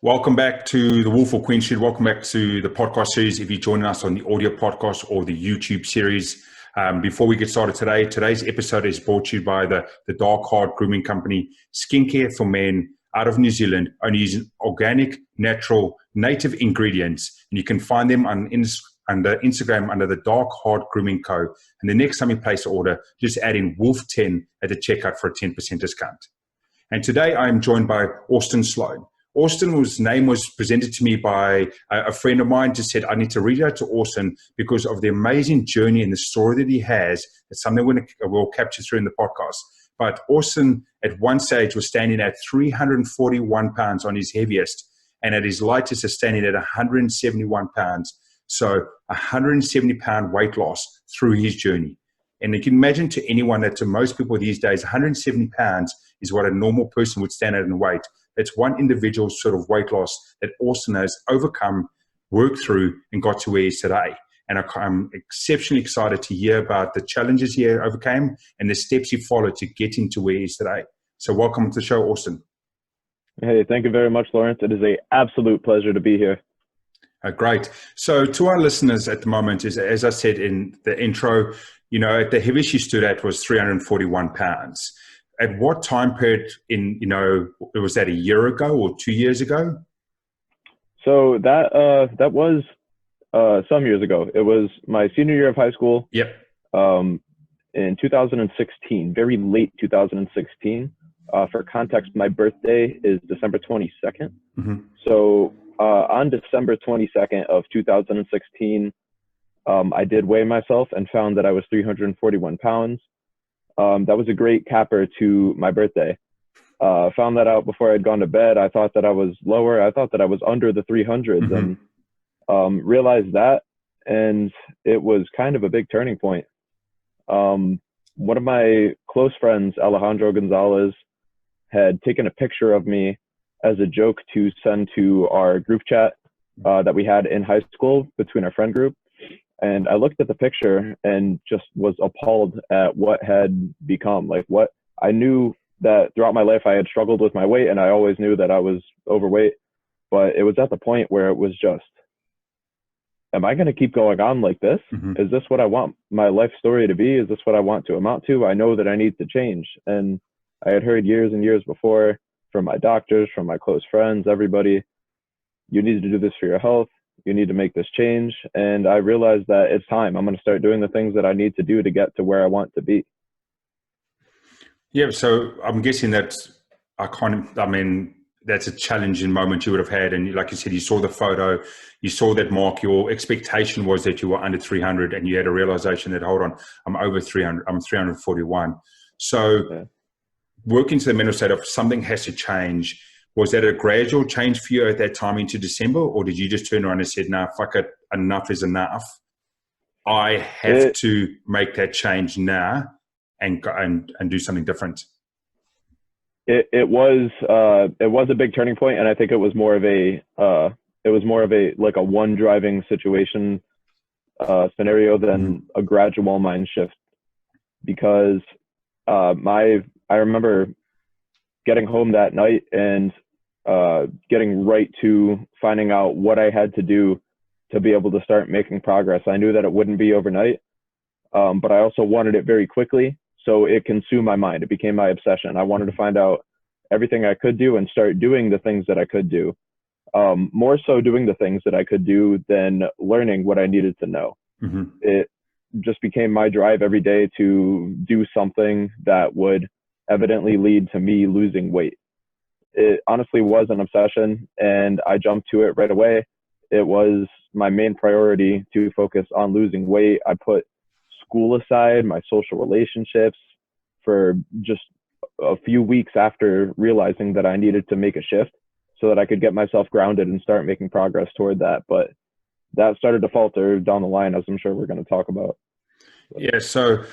Welcome back to the Wolf of Queen Street. Welcome back to the podcast series. If you're joining us on the audio podcast or the YouTube series, before we get started today, today's episode is brought to you by the dark hard grooming company, Skincare for Men, out of New Zealand, only using organic, natural, native ingredients. And you can find them on under Instagram under the Dark Hard Grooming Co. And the next time you place an order, just add in Wolf10 at the checkout for a 10% discount. And today I am joined by Austin Sloane. Austin's name was presented to me by a friend of mine. Just said, I need to reach out to Austin because of the amazing journey and the story that he has. It's something we'll capture through in the podcast. But Austin at one stage was standing at 341 pounds on his heaviest, and at his lightest is standing at 171 pounds. So 170 pound weight loss through his journey. And you can imagine to anyone that to most people these days, 170 pounds is what a normal person would stand at in weight. That's one individual's sort of weight loss that Austin has overcome, worked through, and got to where he is today. And I'm exceptionally excited to hear about the challenges he overcame and the steps he followed to get into where he is today. So welcome to the show, Austin. Hey, thank you very much, Lawrence. It is an absolute pleasure to be here. Great. So to our listeners at the moment, as I said in the intro, at the heaviest you stood at was 341 pounds. At what time period was that a year ago or 2 years ago? So that was some years ago. It was my senior year of high school. Yep. In 2016, very late 2016. For context, my birthday is December 22nd. Mm-hmm. So on December 22nd of 2016, I did weigh myself and found that I was 341 pounds. That was a great capper to my birthday. Found that out before I'd gone to bed. I thought that I was lower. I thought that I was under the 300s, mm-hmm. and realized that, and it was kind of a big turning point. One of my close friends, Alejandro Gonzalez, had taken a picture of me as a joke to send to our group chat that we had in high school between our friend group. And I looked at the picture and just was appalled at what had become. What I knew that throughout my life I had struggled with my weight, and I always knew that I was overweight, but it was at the point where it was just, am I going to keep going on like this? Mm-hmm. Is this what I want my life story to be? Is this what I want to amount to? I know that I need to change. And I had heard years and years before from my doctors, from my close friends, everybody, you need to do this for your health. You need to make this change. And I realized that it's time. I'm going to start doing the things that I need to do to get to where I want to be. Yeah. So I'm guessing that's a challenging moment you would have had. And like you said, you saw the photo, you saw that mark, your expectation was that you were under 300, and you had a realization that, hold on, I'm over 300, I'm 341. So working to the mental state of something has to change. Was that a gradual change for you at that time into December, or did you just turn around and said, "No, fuck it, enough is enough. I have to make that change now and do something different"? It was a big turning point, and I think it was more of a like a one driving situation scenario than a gradual mind shift, because I remember getting home that night and getting right to finding out what I had to do to be able to start making progress. I knew that it wouldn't be overnight, but I also wanted it very quickly. So it consumed my mind. It became my obsession. I wanted to find out everything I could do and start doing the things that I could do. More so doing the things that I could do than learning what I needed to know. Mm-hmm. It just became my drive every day to do something that would evidently lead to me losing weight. It honestly was an obsession, and I jumped to it right away. It was my main priority to focus on losing weight. I put school aside, my social relationships, for just a few weeks after realizing that I needed to make a shift so that I could get myself grounded and start making progress toward that. But that started to falter down the line, as I'm sure we're going to talk about. Yeah, so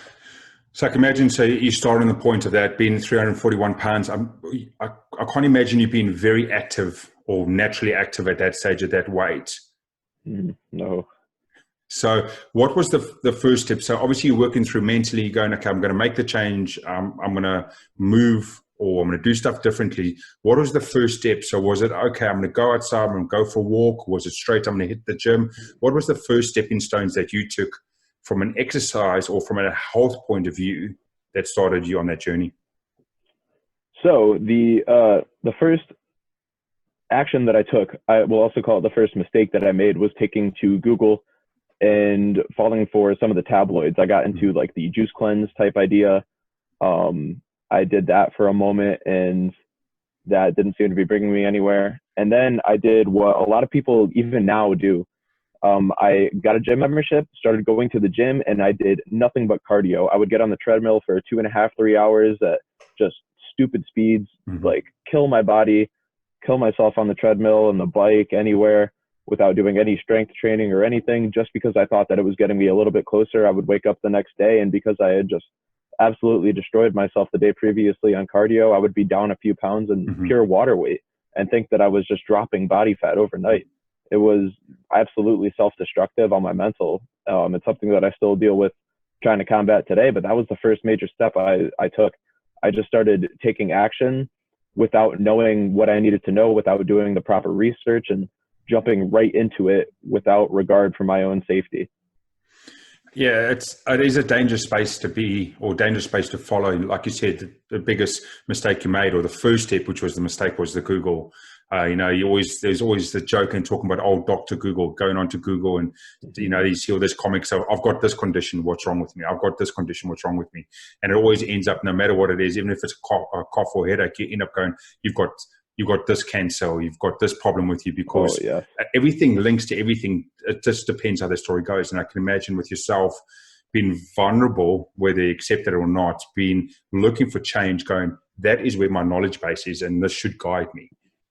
I can imagine, you started on the point of that being 341 pounds. I can't imagine you being very active or naturally active at that stage, at that weight. No. So what was the first step? So obviously you're working through mentally, you're going, okay, I'm going to make the change. I'm going to move or I'm going to do stuff differently, what was the first step? So was it, okay, I'm going to go outside, I'm going to go for a walk? Was it straight, I'm going to hit the gym? What was the first stepping stones that you took from an exercise or from a health point of view that started you on that journey? So the first action that I took, I will also call it the first mistake that I made, was taking to Google and falling for some of the tabloids. I got into like the juice cleanse type idea. I did that for a moment, and that didn't seem to be bringing me anywhere. And then I did what a lot of people even now do. I got a gym membership, started going to the gym, and I did nothing but cardio. I would get on the treadmill for 2.5, 3 hours at just stupid speeds, like kill my body, kill myself on the treadmill and the bike, anywhere, without doing any strength training or anything, just because I thought that it was getting me a little bit closer. I would wake up the next day, and because I had just absolutely destroyed myself the day previously on cardio, I would be down a few pounds in pure water weight and think that I was just dropping body fat overnight. It was absolutely self-destructive on my mental. It's something that I still deal with trying to combat today, but that was the first major step I took. I just started taking action without knowing what I needed to know, without doing the proper research, and jumping right into it without regard for my own safety. Yeah, it is a dangerous space to be, or dangerous space to follow. Like you said, the biggest mistake you made, or the first step, which was the mistake, was the Google. There's always the joke and talking about old Dr. Google, going on to Google, and you see all this comics. So I've got this condition, what's wrong with me? I've got this condition, what's wrong with me? And it always ends up, no matter what it is, even if it's a cough or headache, you end up going, you've got this cancer, or you've got this problem with you, because everything links to everything. It just depends how the story goes. And I can imagine with yourself being vulnerable, whether you accept it or not, being looking for change, going, that is where my knowledge base is, and this should guide me.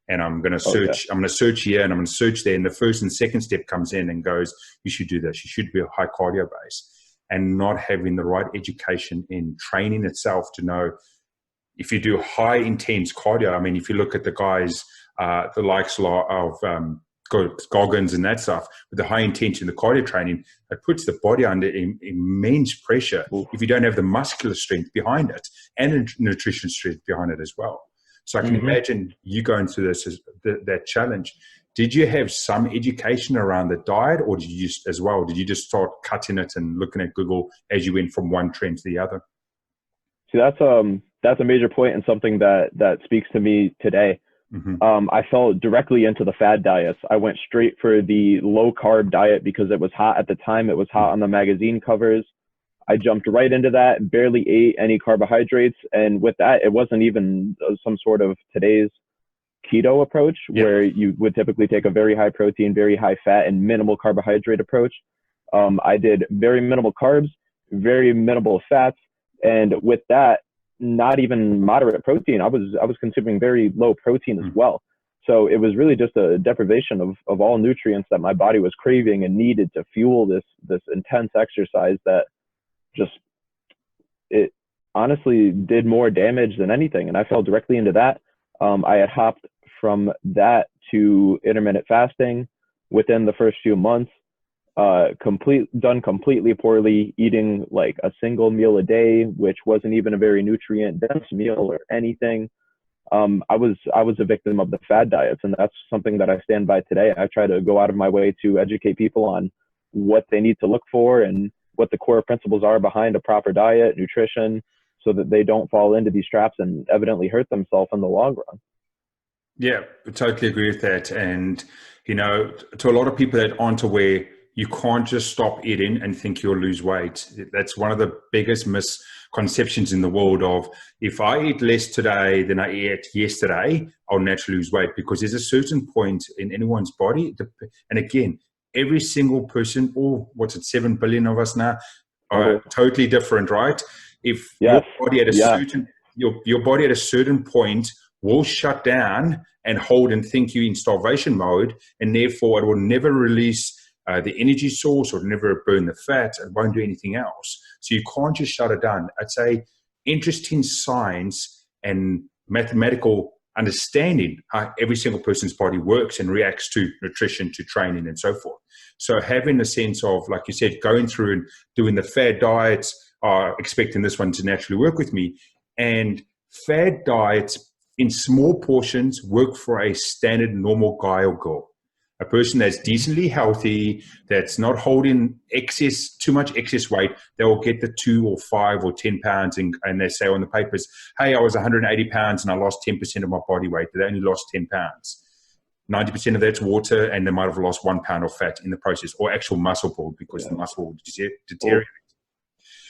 And I'm going to search. I'm going to search here, and I'm going to search there. And the first and second step comes in and goes, you should do this. You should be a high cardio base, and not having the right education in training itself to know. If you do high intense cardio, I mean, if you look at the guys, the likes of Goggins and that stuff, with the high intention, the cardio training, it puts the body under immense pressure if you don't have the muscular strength behind it and the nutrition strength behind it as well. So I can imagine you going through this, that challenge. Did you have some education around the diet, or did you just start cutting it and looking at Google as you went from one trend to the other? See, that's a major point, and something that speaks to me today. I fell directly into the fad diets. I went straight for the low carb diet because it was hot at the time. It was hot on the magazine covers. I jumped right into that, barely ate any carbohydrates. And with that, it wasn't even some sort of today's keto approach where you would typically take a very high protein, very high fat, and minimal carbohydrate approach. I did very minimal carbs, very minimal fats. And with that, not even moderate protein. I was consuming very low protein as well. So it was really just a deprivation of all nutrients that my body was craving and needed to fuel this intense exercise that it honestly did more damage than anything. And I fell directly into that. I had hopped from that to intermittent fasting within the first few months. Done completely poorly, eating like a single meal a day, which wasn't even a very nutrient dense meal or anything. I was a victim of the fad diets, and that's something that I stand by today. I try to go out of my way to educate people on what they need to look for and what the core principles are behind a proper diet, nutrition, so that they don't fall into these traps and evidently hurt themselves in the long run. Yeah, I totally agree with that. And, to a lot of people that aren't aware, you can't just stop eating and think you'll lose weight. That's one of the biggest misconceptions in the world of, if I eat less today than I ate yesterday, I'll naturally lose weight, because there's a certain point in anyone's body. And again, every single person, or 7 billion of us now, are totally different, right? If your body at your body at a certain point will shut down and hold and think you in starvation mode, and therefore it will never release the energy source, or never burn the fat, and won't do anything else. So you can't just shut it down. I'd say interesting science and mathematical understanding how every single person's body works and reacts to nutrition, to training, and so forth. So having a sense of, like you said, going through and doing the fad diets, expecting this one to naturally work with me, and Fad diets in small portions work for a standard normal guy or girl. A person that's decently healthy, that's not holding too much excess weight, they will get the 2 or 5 or 10 pounds and they say on the papers, hey, I was 180 pounds and I lost 10% of my body weight. They only lost 10 pounds. 90% of that's water, and they might have lost 1 pound of fat in the process, or actual muscle pull, because the muscle will deteriorate.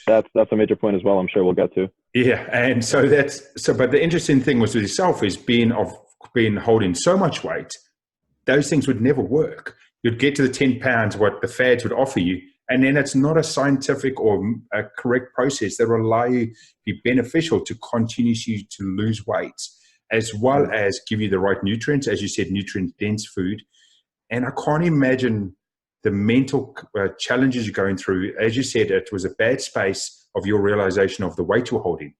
That's a major point as well. I'm sure we'll get to. Yeah, and so but the interesting thing was with yourself is being holding so much weight, those things would never work. You'd get to the 10 pounds, what the fads would offer you, and then it's not a scientific or a correct process that will allow you to be beneficial to continue to lose weight, as well as give you the right nutrients, as you said, nutrient-dense food. And I can't imagine the mental challenges you're going through. As you said, it was a bad space of your realization of the weight you're holding.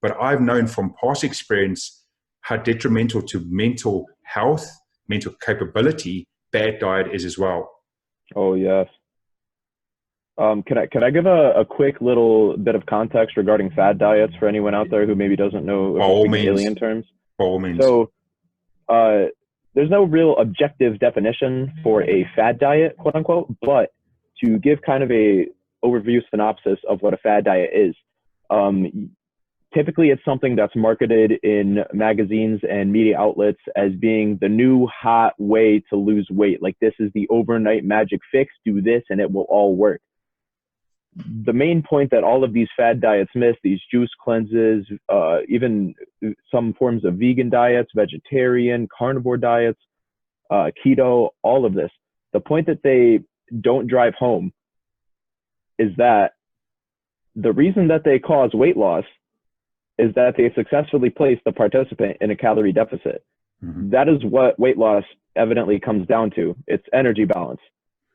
But I've known from past experience how detrimental to mental health, mental capability, bad diet is as well. Oh, yes. Can I give a quick little bit of context regarding fad diets for anyone out there who maybe doesn't know alien terms? By all means. So there's no real objective definition for a fad diet, quote unquote, but to give kind of a overview synopsis of what a fad diet is, typically it's something that's marketed in magazines and media outlets as being the new hot way to lose weight. Like, this is the overnight magic fix, do this and it will all work. The main point that all of these fad diets miss, these juice cleanses, even some forms of vegan diets, vegetarian, carnivore diets, keto, all of this, the point that they don't drive home is that the reason that they cause weight loss is that they successfully place the participant in a calorie deficit. Mm-hmm. That is what weight loss evidently comes down to. It's energy balance.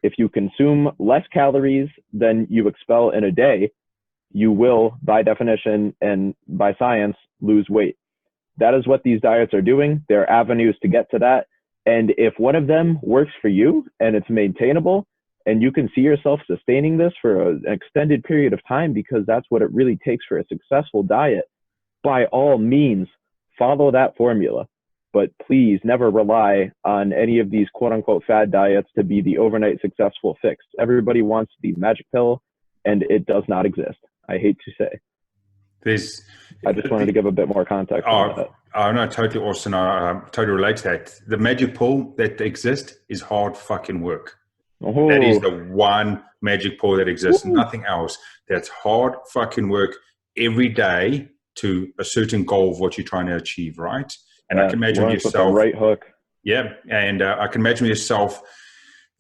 If you consume less calories than you expel in a day, you will, by definition and by science, lose weight. That is what these diets are doing. There are avenues to get to that. And if one of them works for you and it's maintainable and you can see yourself sustaining this for an extended period of time, because that's what it really takes for a successful diet, by all means, follow that formula. But please never rely on any of these quote unquote fad diets to be the overnight successful fix. Everybody wants the magic pill, and it does not exist. I hate to say. I just wanted to give a bit more context on that. Oh, no, totally, Austin. I totally relate to that. The magic pill that exists is hard fucking work. Oh. That is the one magic pill that exists. Ooh. Nothing else. That's hard fucking work every day to a certain goal of what you're trying to achieve, right? And I can imagine yourself. Right hook. Yeah, and I can imagine yourself.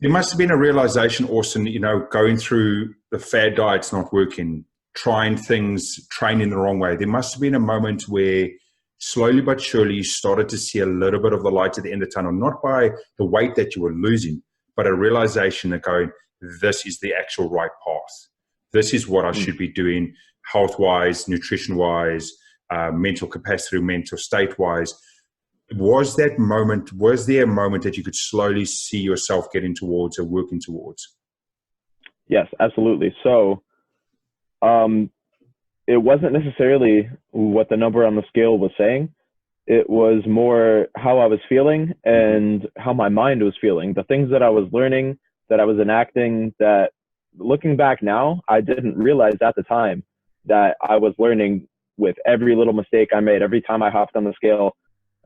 There must have been a realization, Austin, going through the fad diets not working, trying things, training the wrong way. There must have been a moment where slowly but surely you started to see a little bit of the light at the end of the tunnel, not by the weight that you were losing, but a realization that going, this is the actual right path. This is what I should be doing health-wise, nutrition-wise, mental capacity, mental state-wise. Was there a moment that you could slowly see yourself getting towards or working towards? Yes, absolutely. So it wasn't necessarily what the number on the scale was saying. It was more how I was feeling and how my mind was feeling. The things that I was learning, that I was enacting, that looking back now, I didn't realize at the time that I was learning with every little mistake I made. Every time I hopped on the scale,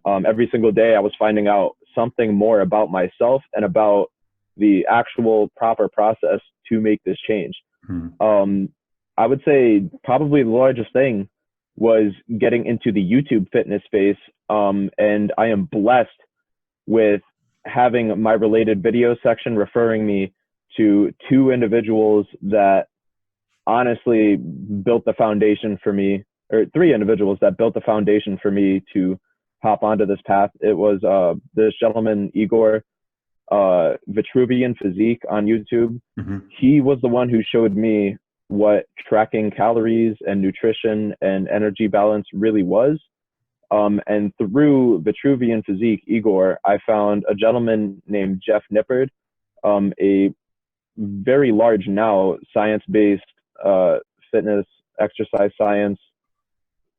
every single day I was finding out something more about myself and about the actual proper process to make this change. I would say probably the largest thing was getting into the YouTube fitness space. And I am blessed with having my related video section referring me to 2 individuals that honestly built the foundation for me, or 3 individuals that built the foundation for me to hop onto this path. It was this gentleman, Igor, Vitruvian Physique on YouTube. Mm-hmm. He was the one who showed me what tracking calories and nutrition and energy balance really was. And through Vitruvian Physique, Igor, I found a gentleman named Jeff Nippard, a very large now science-based fitness, exercise science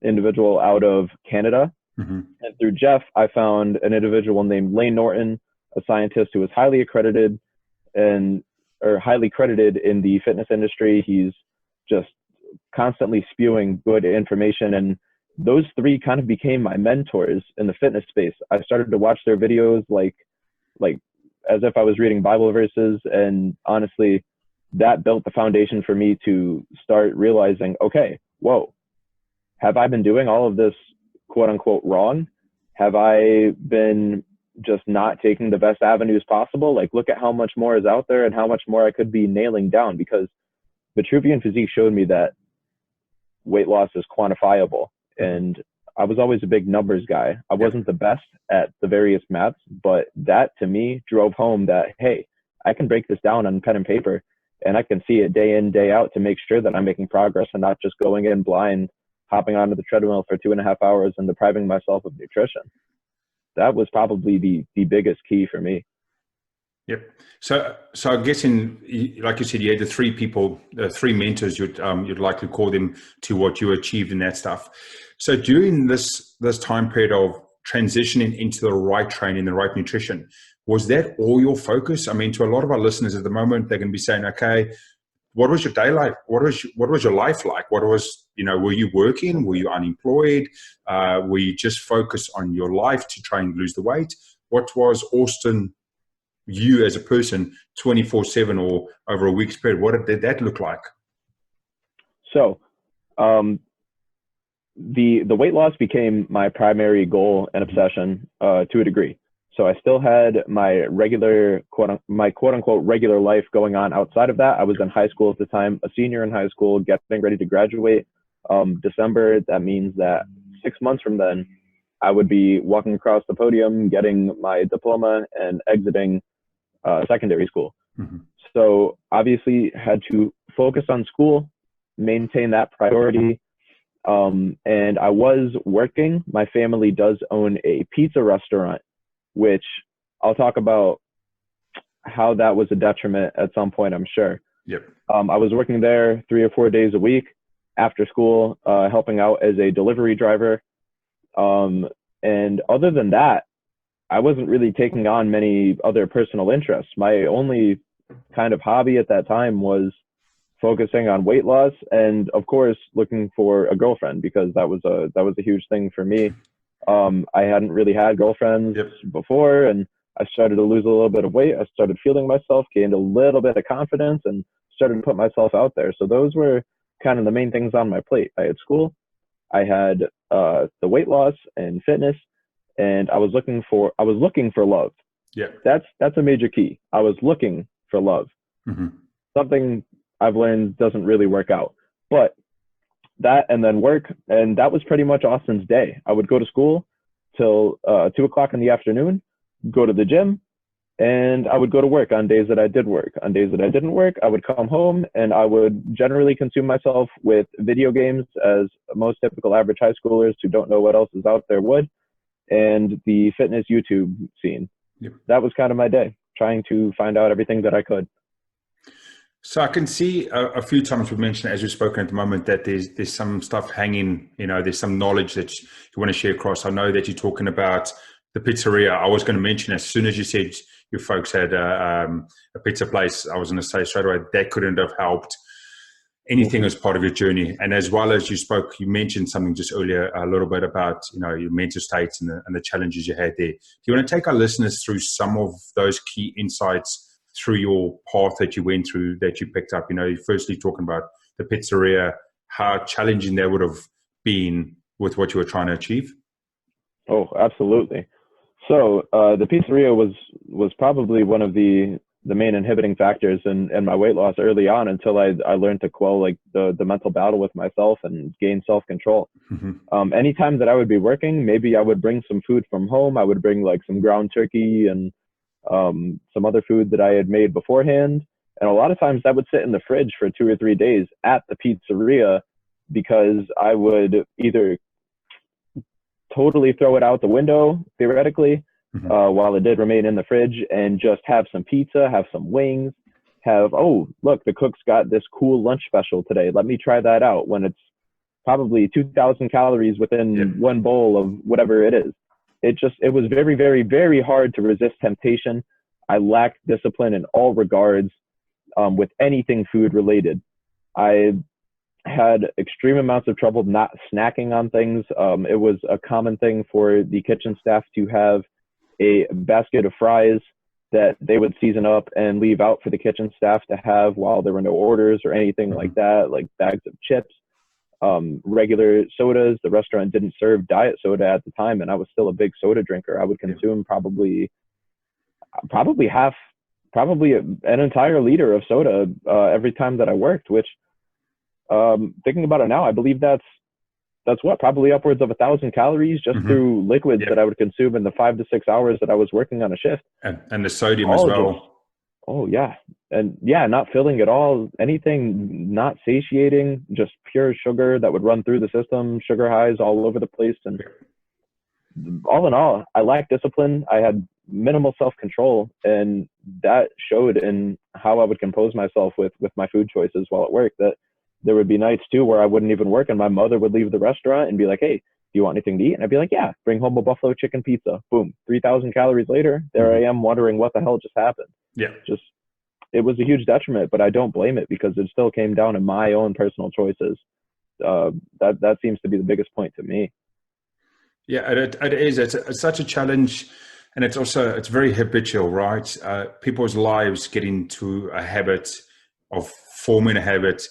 individual out of Canada. Mm-hmm. And through Jeff, I found an individual named Lane Norton, a scientist who is highly accredited or highly credited in the fitness industry. He's just constantly spewing good information. And those three kind of became my mentors in the fitness space. I started to watch their videos like as if I was reading Bible verses. And honestly, that built the foundation for me to start realizing, okay, whoa, have I been doing all of this quote unquote wrong? Have I been just not taking the best avenues possible? Like, look at how much more is out there and how much more I could be nailing down, because Vitruvian Physique showed me that weight loss is quantifiable. And I was always a big numbers guy. I wasn't the best at the various maths, but that to me drove home that, hey, I can break this down on pen and paper and I can see it day in, day out to make sure that I'm making progress and not just going in blind, hopping onto the treadmill for 2.5 hours and depriving myself of nutrition. That was probably the biggest key for me. Yep. So I'm guessing, like you said, you had the three people, three mentors, you'd likely call them, to what you achieved in that stuff. So during this time period of transitioning into the right training, the right nutrition, was that all your focus? I mean, to a lot of our listeners at the moment, they're going to be saying, okay, what was your day like? What was your life like? Were you working? Were you unemployed? Were you just focused on your life to try and lose the weight? What was Austin, you as a person, 24/7 or over a week's period? What did that look like? So the weight loss became my primary goal and obsession to a degree. So I still had my quote unquote regular life going on outside of that. I was in high school at the time, a senior in high school, getting ready to graduate. December, that means that 6 months from then, I would be walking across the podium, getting my diploma and exiting secondary school. Mm-hmm. So obviously had to focus on school, maintain that priority. And I was working. My family does own a pizza restaurant, which I'll talk about how that was a detriment at some point, I'm sure. Yep. I was working there 3 or 4 days a week after school, helping out as a delivery driver. And other than that, I wasn't really taking on many other personal interests. My only kind of hobby at that time was focusing on weight loss and, of course, looking for a girlfriend, because that was a huge thing for me. I hadn't really had girlfriends before, and I started to lose a little bit of weight. I started feeling myself, gained a little bit of confidence, and started to put myself out there. So those were kind of the main things on my plate. I had school, I had the weight loss and fitness, and I was looking for love. Yeah, that's a major key. I was looking for love. Mm-hmm. Something I've learned doesn't really work out, but that and then work, and that was pretty much Austin's day. I would go to school till 2 o'clock in the afternoon, go to the gym, and I would go to work on days that I did work. On days that I didn't work, I would come home and I would generally consume myself with video games, as most typical average high schoolers who don't know what else is out there would, and the fitness YouTube scene. Yep. That was kind of my day, trying to find out everything that I could. So I can see a few times we've mentioned, as we've spoken at the moment, that there's some stuff hanging, there's some knowledge that you want to share across. I know that you're talking about the pizzeria. I was going to mention, as soon as you said your folks had a pizza place, I was going to say straight away that couldn't have helped anything as part of your journey. And as well as you mentioned something just earlier a little bit about your mental states and the challenges you had there. Do you want to take our listeners through some of those key insights through your path that you went through, that you picked up? Firstly talking about the pizzeria, how challenging that would have been with what you were trying to achieve? Oh, absolutely. So the pizzeria was probably one of the main inhibiting factors in my weight loss early on, until I learned to quell the mental battle with myself and gain self-control. Mm-hmm. Anytime that I would be working, maybe I would bring some food from home. I would bring some ground turkey and some other food that I had made beforehand. And a lot of times that would sit in the fridge for 2 or 3 days at the pizzeria, because I would either totally throw it out the window, theoretically, mm-hmm. While it did remain in the fridge, and just have some pizza, have some wings, oh, look, the cook's got this cool lunch special today. Let me try that out, when it's probably 2,000 calories within one bowl of whatever it is. It was very, very, very hard to resist temptation. I lacked discipline in all regards with anything food related. I had extreme amounts of trouble not snacking on things. It was a common thing for the kitchen staff to have a basket of fries that they would season up and leave out for the kitchen staff to have while there were no orders or anything like that, like bags of chips, regular sodas. The restaurant didn't serve diet soda at the time, and I was still a big soda drinker. I would consume probably an entire liter of soda every time that I worked, which thinking about it now, I believe that's what, probably upwards of 1,000 calories just through liquids that I would consume in the 5 to 6 hours that I was working on a shift. And the sodium as well. Not filling at all, anything not satiating, just pure sugar that would run through the system, sugar highs all over the place. And all in all, I lacked discipline. I had minimal self-control, and that showed in how I would compose myself with my food choices while at work. That there would be nights too where I wouldn't even work, and my mother would leave the restaurant and be like, "Hey, do you want anything to eat?" And I'd be like, "Yeah, bring home a buffalo chicken pizza." Boom, 3,000 calories later, there I am wondering what the hell just happened. It was a huge detriment, but I don't blame it because it still came down to my own personal choices. That seems to be the biggest point to me. Yeah, it is. It's such a challenge, and it's very habitual, right? People's lives get into a habit of forming a habit.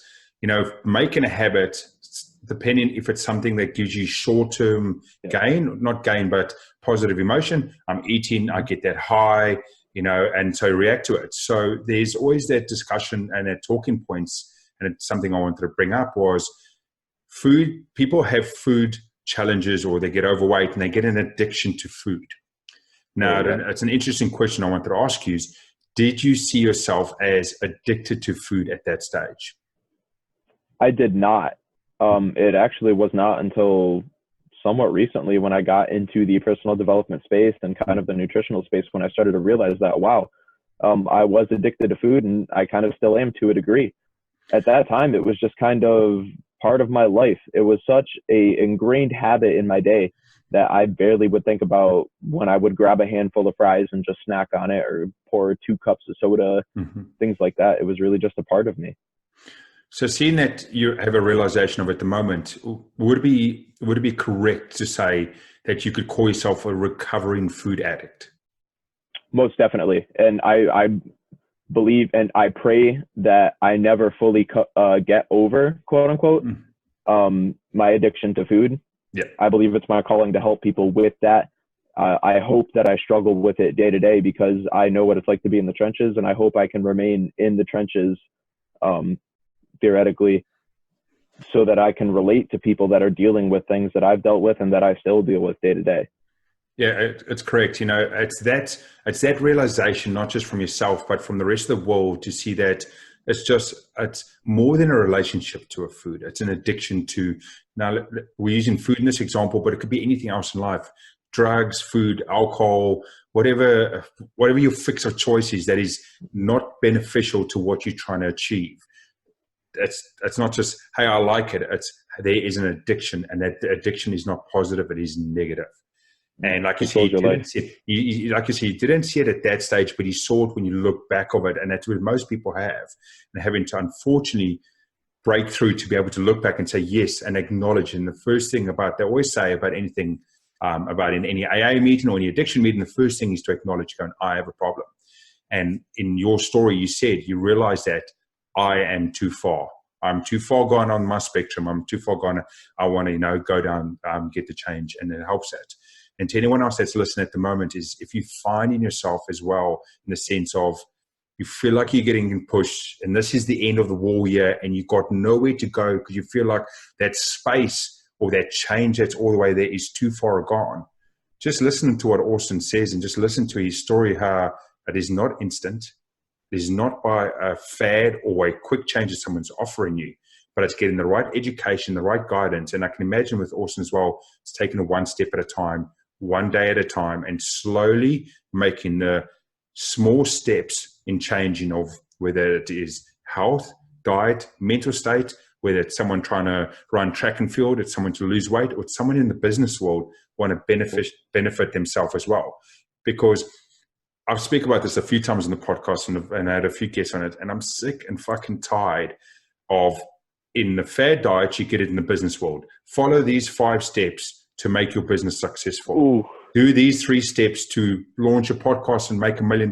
Making a habit, depending if it's something that gives you short-term gain, not gain, but positive emotion. I'm eating, I get that high, and so react to it. So there's always that discussion and that talking points. And it's something I wanted to bring up was food. People have food challenges, or they get overweight and they get an addiction to food. Now, it's an interesting question I wanted to ask you is, did you see yourself as addicted to food at that stage? I did not. It actually was not until somewhat recently when I got into the personal development space and kind of the nutritional space when I started to realize that, wow, I was addicted to food, and I kind of still am to a degree. At that time, it was just kind of part of my life. It was such a ingrained habit in my day that I barely would think about when I would grab a handful of fries and just snack on it, or pour 2 cups of soda, things like that. It was really just a part of me. So seeing that you have a realization of it at the moment, would it be correct to say that you could call yourself a recovering food addict? Most definitely. And I believe and I pray that I never fully get over, quote unquote, my addiction to food. I believe it's my calling to help people with that. I hope that I struggle with it day to day because I know what it's like to be in the trenches, and I hope I can remain in the trenches theoretically, so that I can relate to people that are dealing with things that I've dealt with and that I still deal with day to day. Yeah, it's correct. It's that realization, not just from yourself, but from the rest of the world, to see that it's more than a relationship to a food. It's an addiction to, now we're using food in this example, but it could be anything else in life: drugs, food, alcohol, whatever your fix of choice is that is not beneficial to what you're trying to achieve. It's not just, hey, I like it. There is an addiction, and that addiction is not positive; it is negative. And like you said, you didn't see it at that stage, but you saw it when you look back of it, and that's what most people have, and having to unfortunately break through to be able to look back and say yes and acknowledge. And the first thing they always say about anything, about in any AA meeting or any addiction meeting, the first thing is to acknowledge, going, I have a problem. And in your story, you said you realized that I am too far. I'm too far gone on my spectrum. I'm too far gone. I want to, go down, get the change, and it helps that. And to anyone else that's listening at the moment, is if you find in yourself as well, in the sense of you feel like you're getting pushed and this is the end of the wall here and you've got nowhere to go because you feel like that space or that change that's all the way there is too far gone, just listen to what Austin says and just listen to his story, how it is not instant. It is not by a fad or a quick change that someone's offering you, but it's getting the right education, the right guidance. And I can imagine with Austin as well, it's taking it one step at a time, one day at a time, and slowly making the small steps in changing of whether it is health, diet, mental state, whether it's someone trying to run track and field, it's someone to lose weight, or it's someone in the business world want to benefit themselves as well. Because I've spoken about this a few times in the podcast and I had a few guests on it, and I'm sick and fucking tired of, in the Fad Diet, you get it in the business world. Follow these 5 steps to make your business successful. Ooh. Do these 3 steps to launch a podcast and make $1 million.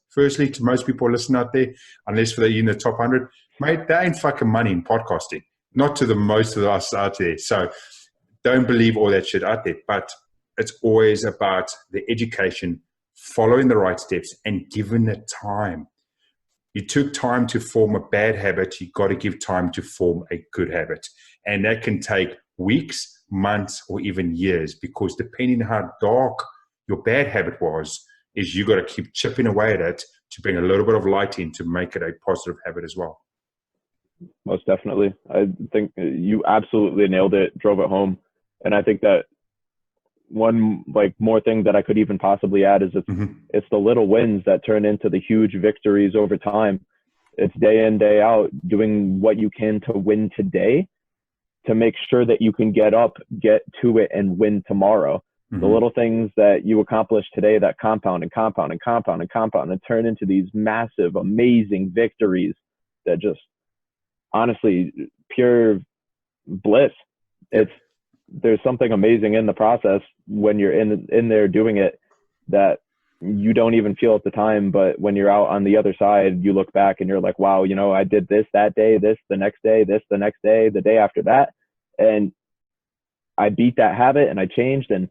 Firstly, to most people listening out there, unless they're in the top 100, mate, they ain't fucking money in podcasting. Not to the most of us out there. So don't believe all that shit out there. But it's always about the education, following the right steps, and giving it time. You took time to form a bad habit. You got to give time to form a good habit. And that can take weeks, months, or even years, because depending on how dark your bad habit was, is you got to keep chipping away at it to bring a little bit of light in to make it a positive habit as well. Most definitely. I think you absolutely nailed it, drove it home. And I think that one more thing that I could even possibly add is it's the little wins that turn into the huge victories over time. It's day in, day out, doing what you can to win today, to make sure that you can get up, get to it, and win tomorrow. The little things that you accomplish today that compound and compound and compound and compound and turn into these massive, amazing victories that just, honestly, pure bliss. There's something amazing in the process when you're in there doing it that you don't even feel at the time, but when you're out on the other side, you look back and you're like, wow, I did this that day, this the next day, this the next day, the day after that, and I beat that habit and I changed and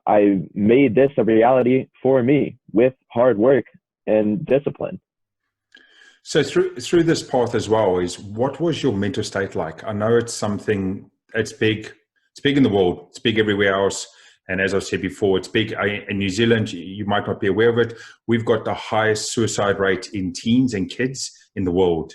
I made this a reality for me with hard work and discipline. So through this path as well, what was your mental state like? I know it's something, it's big in the world, it's big everywhere else. And as I said before, it's big in New Zealand. You might not be aware of it. We've got the highest suicide rate in teens and kids in the world.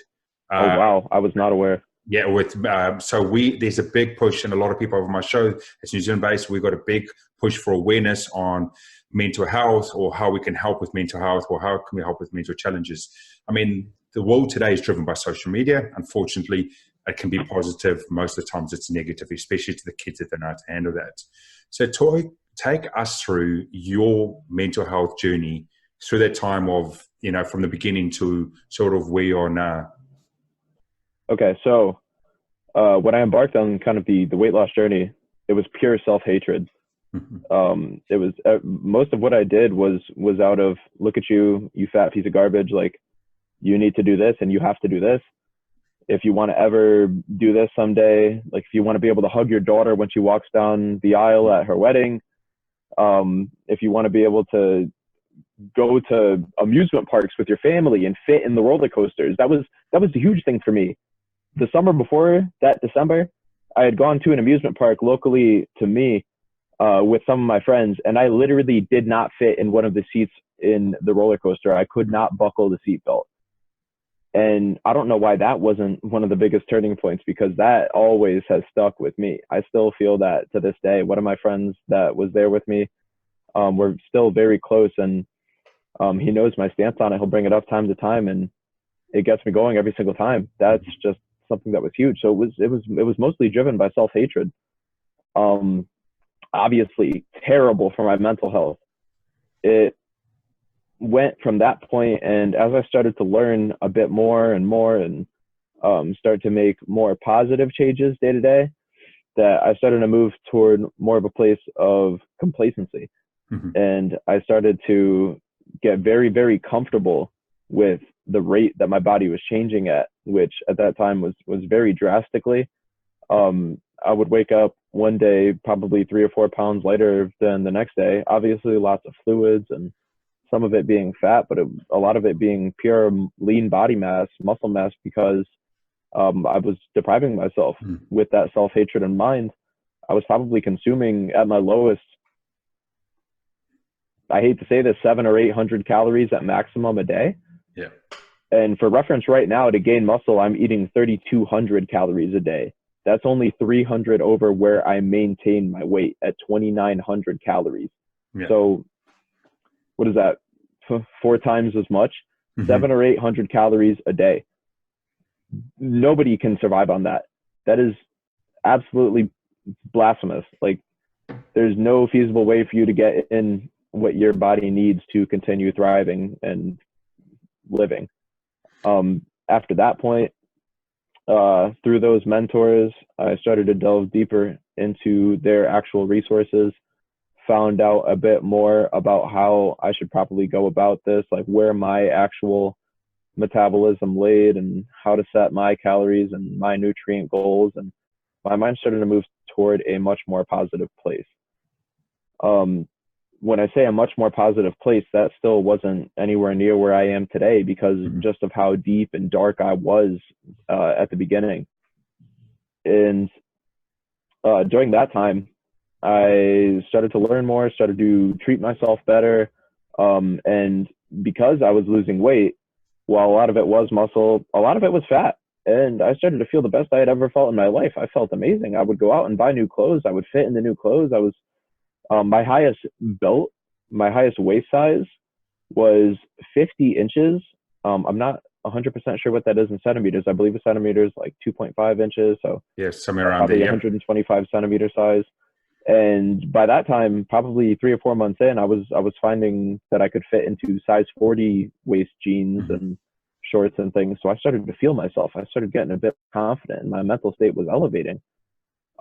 Oh, wow. I was not aware. Yeah, there's a big push, and a lot of people over my show, it's New Zealand based, we've got a big push for awareness on mental health, or how we can help with mental health, or how can we help with mental challenges. I mean, the world today is driven by social media. Unfortunately, it can be positive. Most of the times it's negative, especially to the kids that don't know how to handle that. So take us through your mental health journey through that time of, from the beginning to sort of where you are now. Okay, so when I embarked on kind of the weight loss journey, it was pure self-hatred. It was most of what I did was out of, look at you fat piece of garbage, like, you need to do this and you have to do this. If you want to ever do this someday, like if you want to be able to hug your daughter when she walks down the aisle at her wedding, if you want to be able to go to amusement parks with your family and fit in the roller coasters, that was a huge thing for me. The summer before that, December, I had gone to an amusement park locally to me with some of my friends, and I literally did not fit in one of the seats in the roller coaster. I could not buckle the seatbelt. And I don't know why that wasn't one of the biggest turning points, because that always has stuck with me. I still feel that to this day. One of my friends that was there with me, we're still very close, and he knows my stance on it. He'll bring it up time to time, and it gets me going every single time. That's just something that was huge. So it was mostly driven by self-hatred. Obviously terrible for my mental health. It went from that point, and as I started to learn a bit more and more, and start to make more positive changes day to day, that I started to move toward more of a place of complacency. And I started to get very, very comfortable with the rate that my body was changing at, which at that time was very drastically. I would wake up one day probably 3 or 4 pounds lighter than the next day. Obviously lots of fluids, and some of it being fat, but a lot of it being pure lean body mass, muscle mass, because I was depriving myself with that self-hatred in mind. I was probably consuming at my lowest, I hate to say this, 700 or 800 calories at maximum a day. Yeah. And for reference right now, to gain muscle, I'm eating 3,200 calories a day. That's only 300 over where I maintain my weight at 2,900 calories. Yeah. So what is that? 4 times as much, 700 or 800 calories a day. Nobody can survive on that. that is absolutely blasphemous. Like, there's no feasible way for you to get in what your body needs to continue thriving and living. After that point, through those mentors, I started to delve deeper into their actual resources, found out a bit more about how I should properly go about this, like where my actual metabolism laid and how to set my calories and my nutrient goals. And my mind started to move toward a much more positive place. When I say a much more positive place, that still wasn't anywhere near where I am today because just of how deep and dark I was at the beginning. And during that time, I started to learn more, started to treat myself better. And because I was losing weight, while a lot of it was muscle, a lot of it was fat. And I started to feel the best I had ever felt in my life. I felt amazing. I would go out and buy new clothes. I would fit in the new clothes. I was my highest belt, my highest waist size was 50 inches. I'm not 100% sure what that is in centimeters. I believe a centimeter is like 2.5 inches. So yeah, somewhere around probably there. 125 centimeter size. And by that time, probably 3 or 4 months in, I was finding that I could fit into size 40 waist jeans and shorts and things. So I started to feel myself. I started getting a bit confident and my mental state was elevating.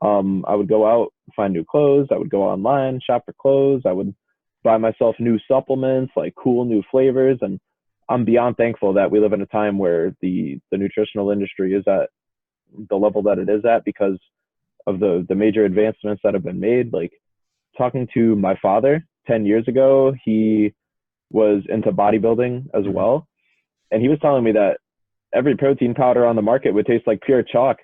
I would go out, find new clothes. I would go online, shop for clothes. I would buy myself new supplements, like cool new flavors. And I'm beyond thankful that we live in a time where the nutritional industry is at the level that it is at because of the major advancements that have been made. Like, talking to my father 10 years ago, he was into bodybuilding as well. And he was telling me that every protein powder on the market would taste like pure chalk.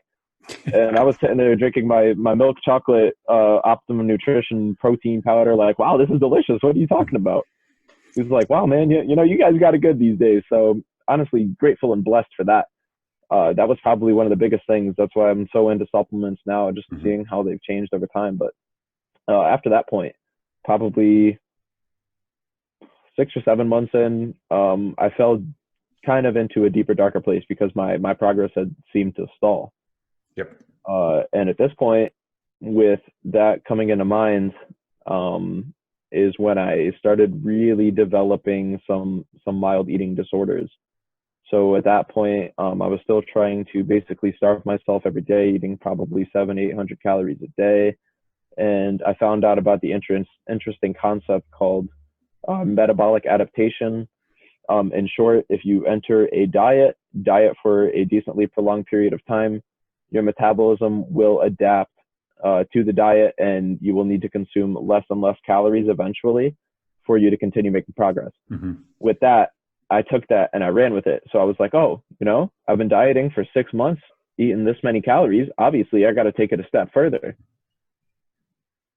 And I was sitting there drinking my milk chocolate Optimum Nutrition protein powder, like, wow, this is delicious. What are you talking about? He was like, wow, man, you know, you guys got it good these days. So honestly, grateful and blessed for that. That was probably one of the biggest things. That's why I'm so into supplements now, just seeing how they've changed over time. But after that point, probably 6 or 7 months in, I fell kind of into a deeper, darker place because my progress had seemed to stall. Yep. And at this point, with that coming into mind, is when I started really developing some mild eating disorders. So at that point, I was still trying to basically starve myself every day, eating probably 700-800 calories a day. And I found out about the interesting concept called metabolic adaptation. In short, if you enter a diet for a decently prolonged period of time, your metabolism will adapt to the diet and you will need to consume less and less calories eventually for you to continue making progress. With that, I took that and I ran with it. So I was like, oh, you know, I've been dieting for 6 months, eating this many calories. Obviously, I got to take it a step further.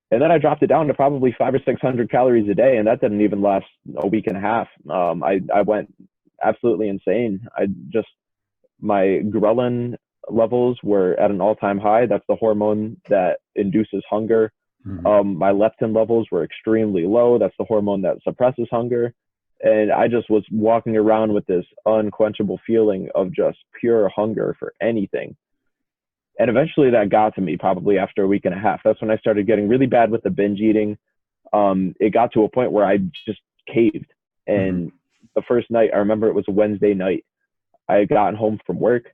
And then I dropped it down to probably 500 or 600 calories a day. And that didn't even last a week and a half. I went absolutely insane. My ghrelin levels were at an all-time high. That's the hormone that induces hunger. My leptin levels were extremely low. That's the hormone that suppresses hunger. And I just was walking around with this unquenchable feeling of just pure hunger for anything. And eventually that got to me probably after a week and a half. That's when I started getting really bad with the binge eating. It got to a point where I just caved. And the first night, I remember it was a Wednesday night. I had gotten home from work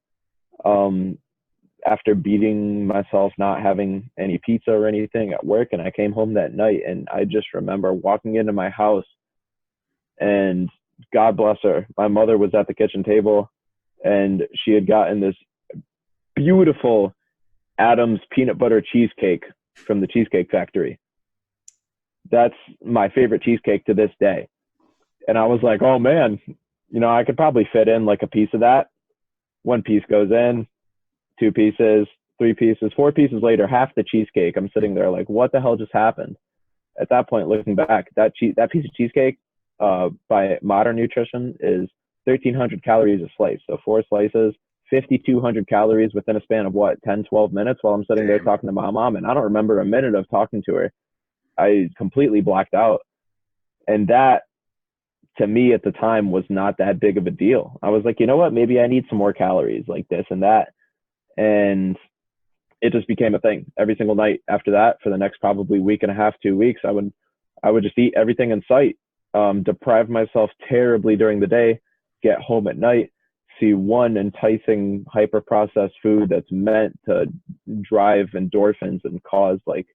after beating myself, not having any pizza or anything at work. And I came home that night and I just remember walking into my house and God bless her, my mother was at the kitchen table and she had gotten this beautiful Adam's peanut butter cheesecake from the Cheesecake Factory. That's my favorite cheesecake to this day. And I was like, oh man, you know, I could probably fit in like a piece of that. 1 piece goes in, 2 pieces, 3 pieces, 4 pieces later, half the cheesecake. I'm sitting there like, what the hell just happened? At that point, looking back, that piece of cheesecake by modern nutrition is 1,300 calories a slice. So 4 slices, 5,200 calories within a span of what, 10, 12 minutes while I'm sitting there talking to my mom. And I don't remember a minute of talking to her. I completely blacked out. And that, to me at the time, was not that big of a deal. I was like, you know what, maybe I need some more calories, like this and that. And it just became a thing. Every single night after that, for the next probably week and a half, 2 weeks, I would just eat everything in sight, deprive myself terribly during the day, get home at night, see one enticing hyper processed food that's meant to drive endorphins and cause like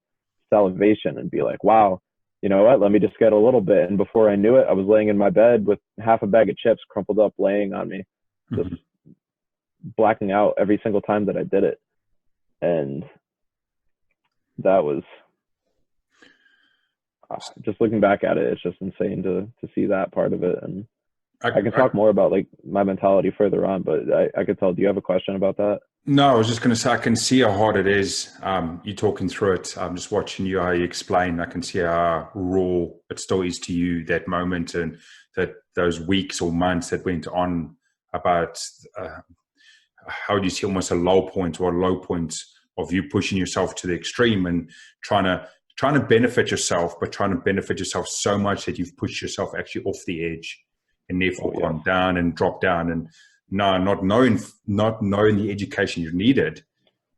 salivation, and be like, wow, you know what, let me just get a little bit. And before I knew it, I was laying in my bed with half a bag of chips crumpled up laying on me, just blacking out every single time that I did it. And that was just looking back at it, it's just insane to see that part of it. And I can talk more about like my mentality further on, but I could tell, do you have a question about that? No, I was just going to say, I can see how hard it is. You talking through it. I'm just watching you, how you explain. I can see how raw it still is to you, that moment, and that those weeks or months that went on about how do you see almost a low point or a low point of you pushing yourself to the extreme and trying to benefit yourself, but trying to benefit yourself so much that you've pushed yourself actually off the edge and therefore gone down and dropped down. And no, not knowing the education you needed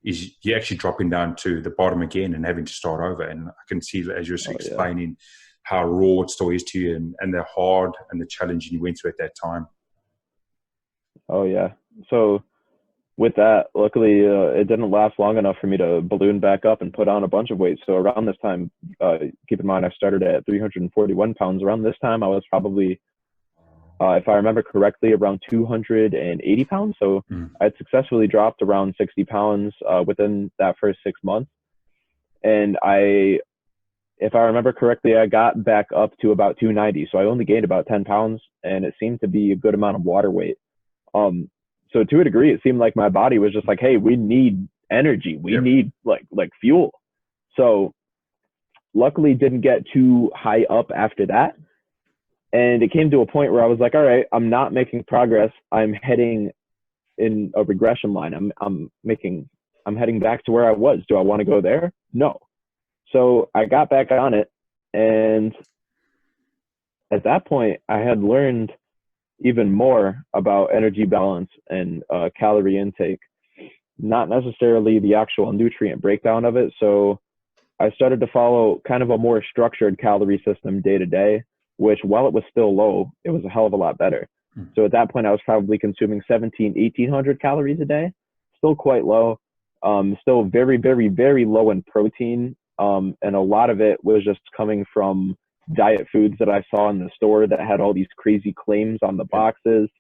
is you're actually dropping down to the bottom again and having to start over. And I can see, as you're explaining, how raw it still is to you, and the hard and the challenge you went through at that time. Oh yeah. So with that, luckily, it didn't last long enough for me to balloon back up and put on a bunch of weight. So around this time, keep in mind, I started at 341 pounds. Around this time, I was probably, if I remember correctly, around 280 pounds. So I had successfully dropped around 60 pounds within that first 6 months. And if I remember correctly, I got back up to about 290. So I only gained about 10 pounds, and it seemed to be a good amount of water weight. So to a degree, it seemed like my body was just like, hey, we need energy. We need like fuel. So luckily didn't get too high up after that. And it came to a point where I was like, all right, I'm not making progress. I'm heading in a regression line. I'm heading back to where I was. Do I want to go there? No. So I got back on it. And at that point, I had learned even more about energy balance and calorie intake, not necessarily the actual nutrient breakdown of it. So I started to follow kind of a more structured calorie system day to day, which while it was still low, it was a hell of a lot better. So at that point, I was probably consuming 1,800 calories a day, still quite low, still very, very, very low in protein. And a lot of it was just coming from diet foods that I saw in the store that had all these crazy claims on the boxes,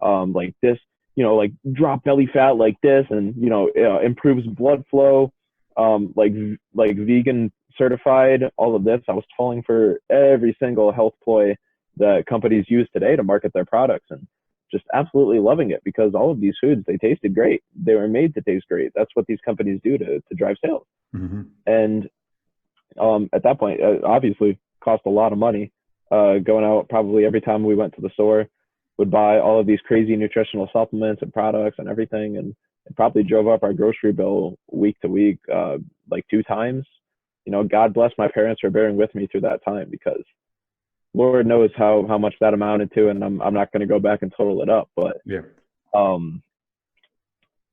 like this, like drop belly fat like this, and improves blood flow, like vegan certified, all of this. I was falling for every single health ploy that companies use today to market their products, and just absolutely loving it, because all of these foods, they tasted great. They were made to taste great. That's what these companies do to drive sales. And at that point, obviously cost a lot of money, going out probably every time we went to the store, would buy all of these crazy nutritional supplements and products and everything, and it probably drove up our grocery bill week to week like 2 times. God bless my parents for bearing with me through that time, because Lord knows how much that amounted to, and I'm not going to go back and total it up. But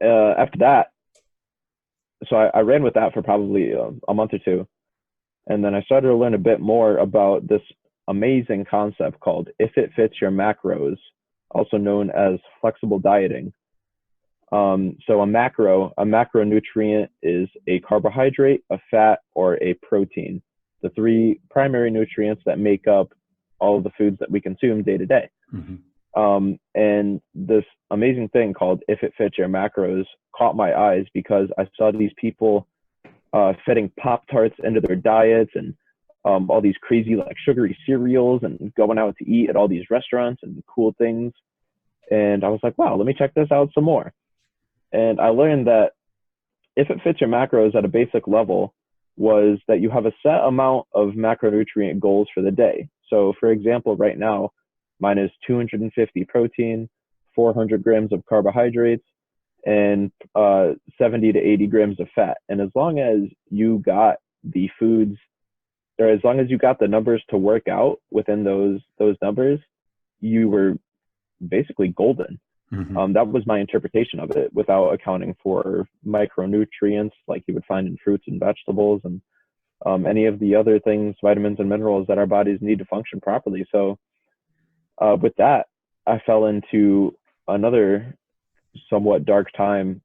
after that, so I ran with that for probably a month or 2. And then I started to learn a bit more about this amazing concept called If It Fits Your Macros, also known as flexible dieting. So a macronutrient is a carbohydrate, a fat, or a protein, the 3 primary nutrients that make up all of the foods that we consume day to day. And this amazing thing called If It Fits Your Macros caught my eyes, because I saw these people fitting Pop-Tarts into their diets, and all these crazy like sugary cereals, and going out to eat at all these restaurants and cool things. And I was like, wow, let me check this out some more. And I learned that If It Fits Your Macros at a basic level was that you have a set amount of macronutrient goals for the day. So for example, right now, mine is 250 protein, 400 grams of carbohydrates, and 70 to 80 grams of fat. And as long as you got the foods, or as long as you got the numbers to work out within those numbers, you were basically golden. That was my interpretation of it, without accounting for micronutrients like you would find in fruits and vegetables, and any of the other things, vitamins and minerals that our bodies need to function properly. So with that, I fell into another somewhat dark time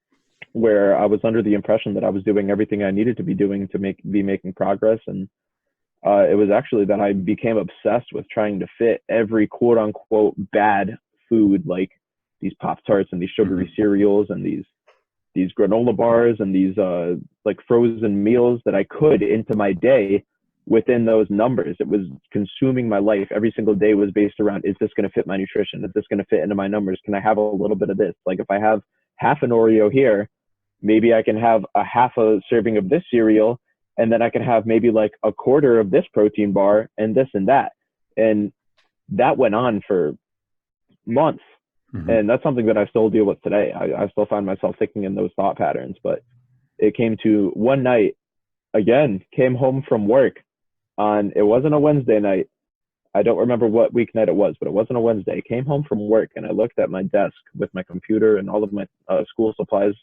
where I was under the impression that I was doing everything I needed to be doing to be making progress. And it was actually that I became obsessed with trying to fit every quote unquote bad food, like these Pop-Tarts and these sugary cereals and these granola bars and these like frozen meals that I could into my day within those numbers. It was consuming my life. Every single day was based around, is this going to fit my nutrition? Is this going to fit into my numbers? Can I have a little bit of this? Like if I have half an Oreo here, maybe I can have a half a serving of this cereal, and then I can have maybe like a quarter of this protein bar and this and that. And that went on for months. And that's something that I still deal with today. I still find myself thinking in those thought patterns. But it came to one night, again, came home from work it wasn't a Wednesday night. I don't remember what weeknight it was, but it wasn't a Wednesday. Came home from work and I looked at my desk with my computer and all of my school supplies.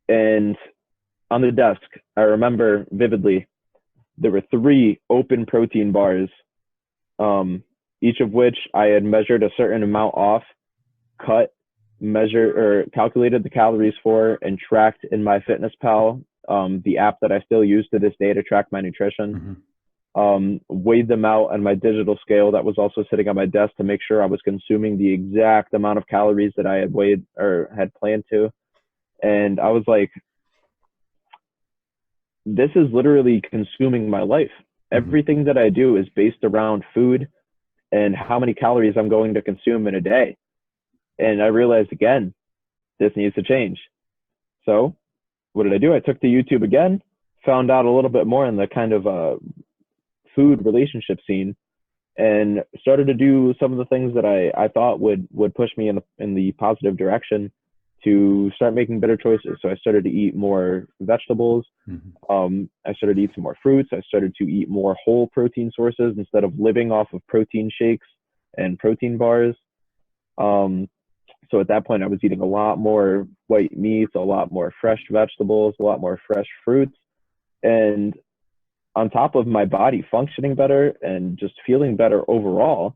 And on the desk, I remember vividly, there were 3 open protein bars, each of which I had measured a certain amount off, calculated the calories for, and tracked in my MyFitnessPal, the app that I still use to this day to track my nutrition. Weighed them out on my digital scale that was also sitting on my desk to make sure I was consuming the exact amount of calories that I had weighed or had planned to. And I was like, this is literally consuming my life. Everything that I do is based around food and how many calories I'm going to consume in a day. And I realized, again, this needs to change. So what did I do? I took to YouTube again, found out a little bit more in the kind of food relationship scene, and started to do some of the things that I thought would push me in the positive direction to start making better choices. So I started to eat more vegetables. I started to eat some more fruits. I started to eat more whole protein sources instead of living off of protein shakes and protein bars. So at that point, I was eating a lot more white meats, a lot more fresh vegetables, a lot more fresh fruits. And on top of my body functioning better and just feeling better overall,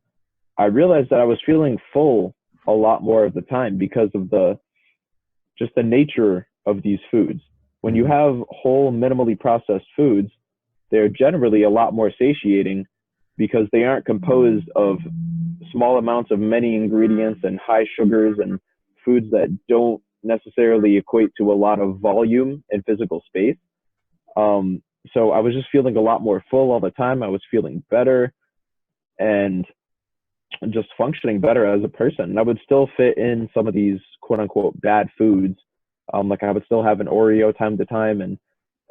I realized that I was feeling full a lot more of the time because of just the nature of these foods. When you have whole, minimally processed foods, they're generally a lot more satiating because they aren't composed of small amounts of many ingredients and high sugars and foods that don't necessarily equate to a lot of volume and physical space. So I was just feeling a lot more full all the time. I was feeling better and just functioning better as a person. And I would still fit in some of these quote unquote bad foods. Like I would still have an Oreo time to time. And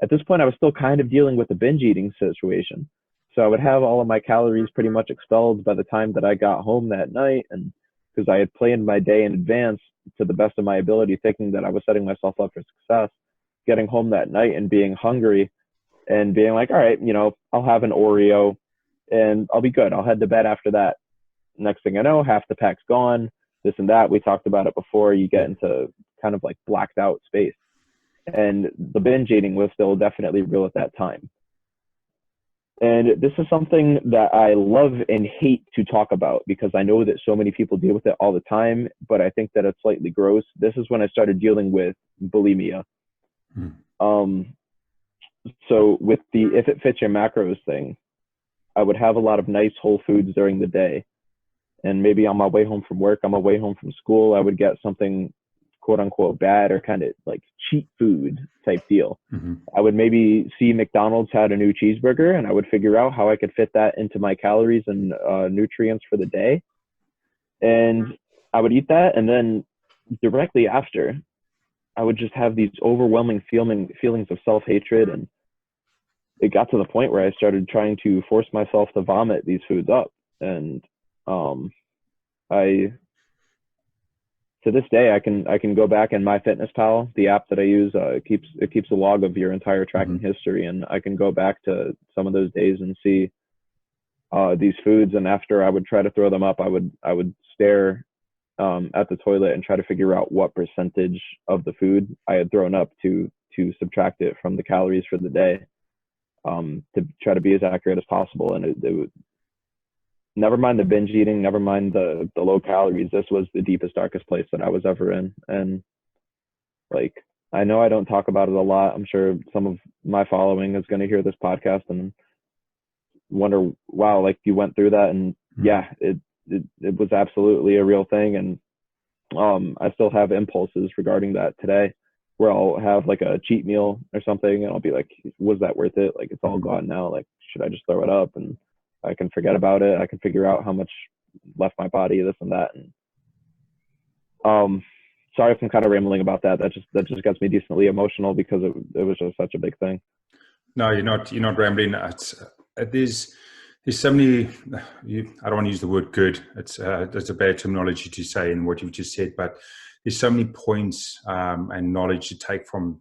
at this point, I was still kind of dealing with the binge eating situation. So I would have all of my calories pretty much expelled by the time that I got home that night. And because I had planned my day in advance to the best of my ability, thinking that I was setting myself up for success, getting home that night and being hungry and being like, all right, I'll have an Oreo and I'll be good. I'll head to bed after that. Next thing I know, half the pack's gone, this and that. We talked about it before. You get into kind of like blacked out space. And the binge eating was still definitely real at that time. And this is something that I love and hate to talk about because I know that so many people deal with it all the time, but I think that it's slightly gross. This is when I started dealing with bulimia. So with the if it fits your macros thing, I would have a lot of nice whole foods during the day. And maybe on my way home from work, on my way home from school, I would get something quote unquote bad or kind of like cheat food type deal. I would maybe see McDonald's had a new cheeseburger and I would figure out how I could fit that into my calories and nutrients for the day. And I would eat that. And then directly after, I would just have these overwhelming feelings of self-hatred. And it got to the point where I started trying to force myself to vomit these foods up. And to this day, I can go back in MyFitnessPal, the app that I use. It keeps a log of your entire tracking history, and I can go back to some of those days and see these foods. And after I would try to throw them up, I would stare at the toilet and try to figure out what percentage of the food I had thrown up to subtract it from the calories for the day, to try to be as accurate as possible. And it would, never mind the binge eating, never mind the low calories. This was the deepest, darkest place that I was ever in. And like, I know I don't talk about it a lot. I'm sure some of my following is going to hear this podcast and wonder, wow, like you went through that. And yeah, it was absolutely a real thing. And I still have impulses regarding that today, where I'll have like a cheat meal or something and I'll be like, was that worth it? Like, it's all gone now. Like, should I just throw it up and I can forget about it? I can figure out how much left my body, this and that. And sorry if I'm kind of rambling about that. That just gets me decently emotional because it was just such a big thing. No, you're not rambling. There's so many. I don't want to use the word good. It's a bad terminology to say in what you've just said, but there's so many points and knowledge to take from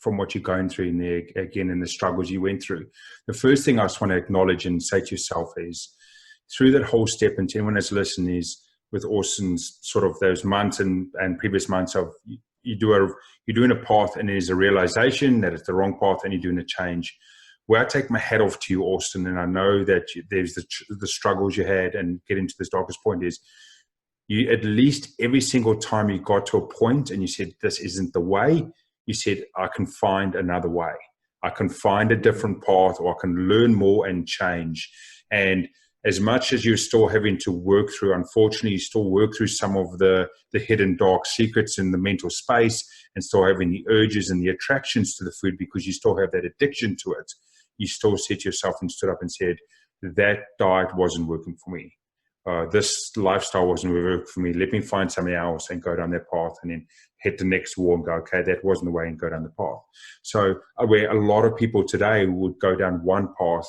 what you're going through in there, again, in the struggles you went through. The first thing I just want to acknowledge and say to yourself is, through that whole step, and to anyone that's listening, is with Austin's sort of those months and previous months of you're doing a path and there's a realization that it's the wrong path and you're doing a change. Where I take my hat off to you, Austin, and I know that there's the struggles you had, and getting to this darkest point, is you, at least every single time you got to a point and you said, this isn't the way, you said, I can find another way. I can find a different path, or I can learn more and change. And as much as you're still having to work through, unfortunately, you still work through some of the hidden dark secrets in the mental space, and still having the urges and the attractions to the food because you still have that addiction to it. You still said to yourself and stood up and said, that diet wasn't working for me. This lifestyle wasn't working for me. Let me find something else and go down that path, and then hit the next wall and go, okay, that wasn't the way, and go down the path. So where a lot of people today would go down one path,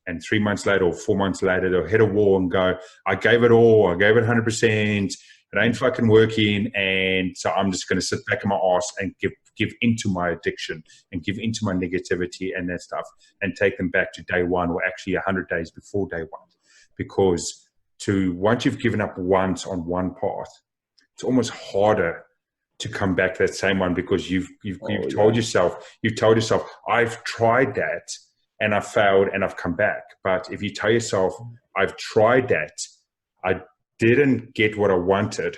and 3 months later or 4 months later, they'll hit a wall and go, I gave it all. I gave it 100%. It ain't fucking working. And so I'm just going to sit back in my ass and give into my addiction and give into my negativity and that stuff, and take them back to day one, or actually 100 days before day one. Because once you've given up once on one path, it's almost harder to come back to that same one, because you've told yourself, I've tried that and I failed and I've come back. But if you tell yourself, I've tried that, I didn't get what I wanted,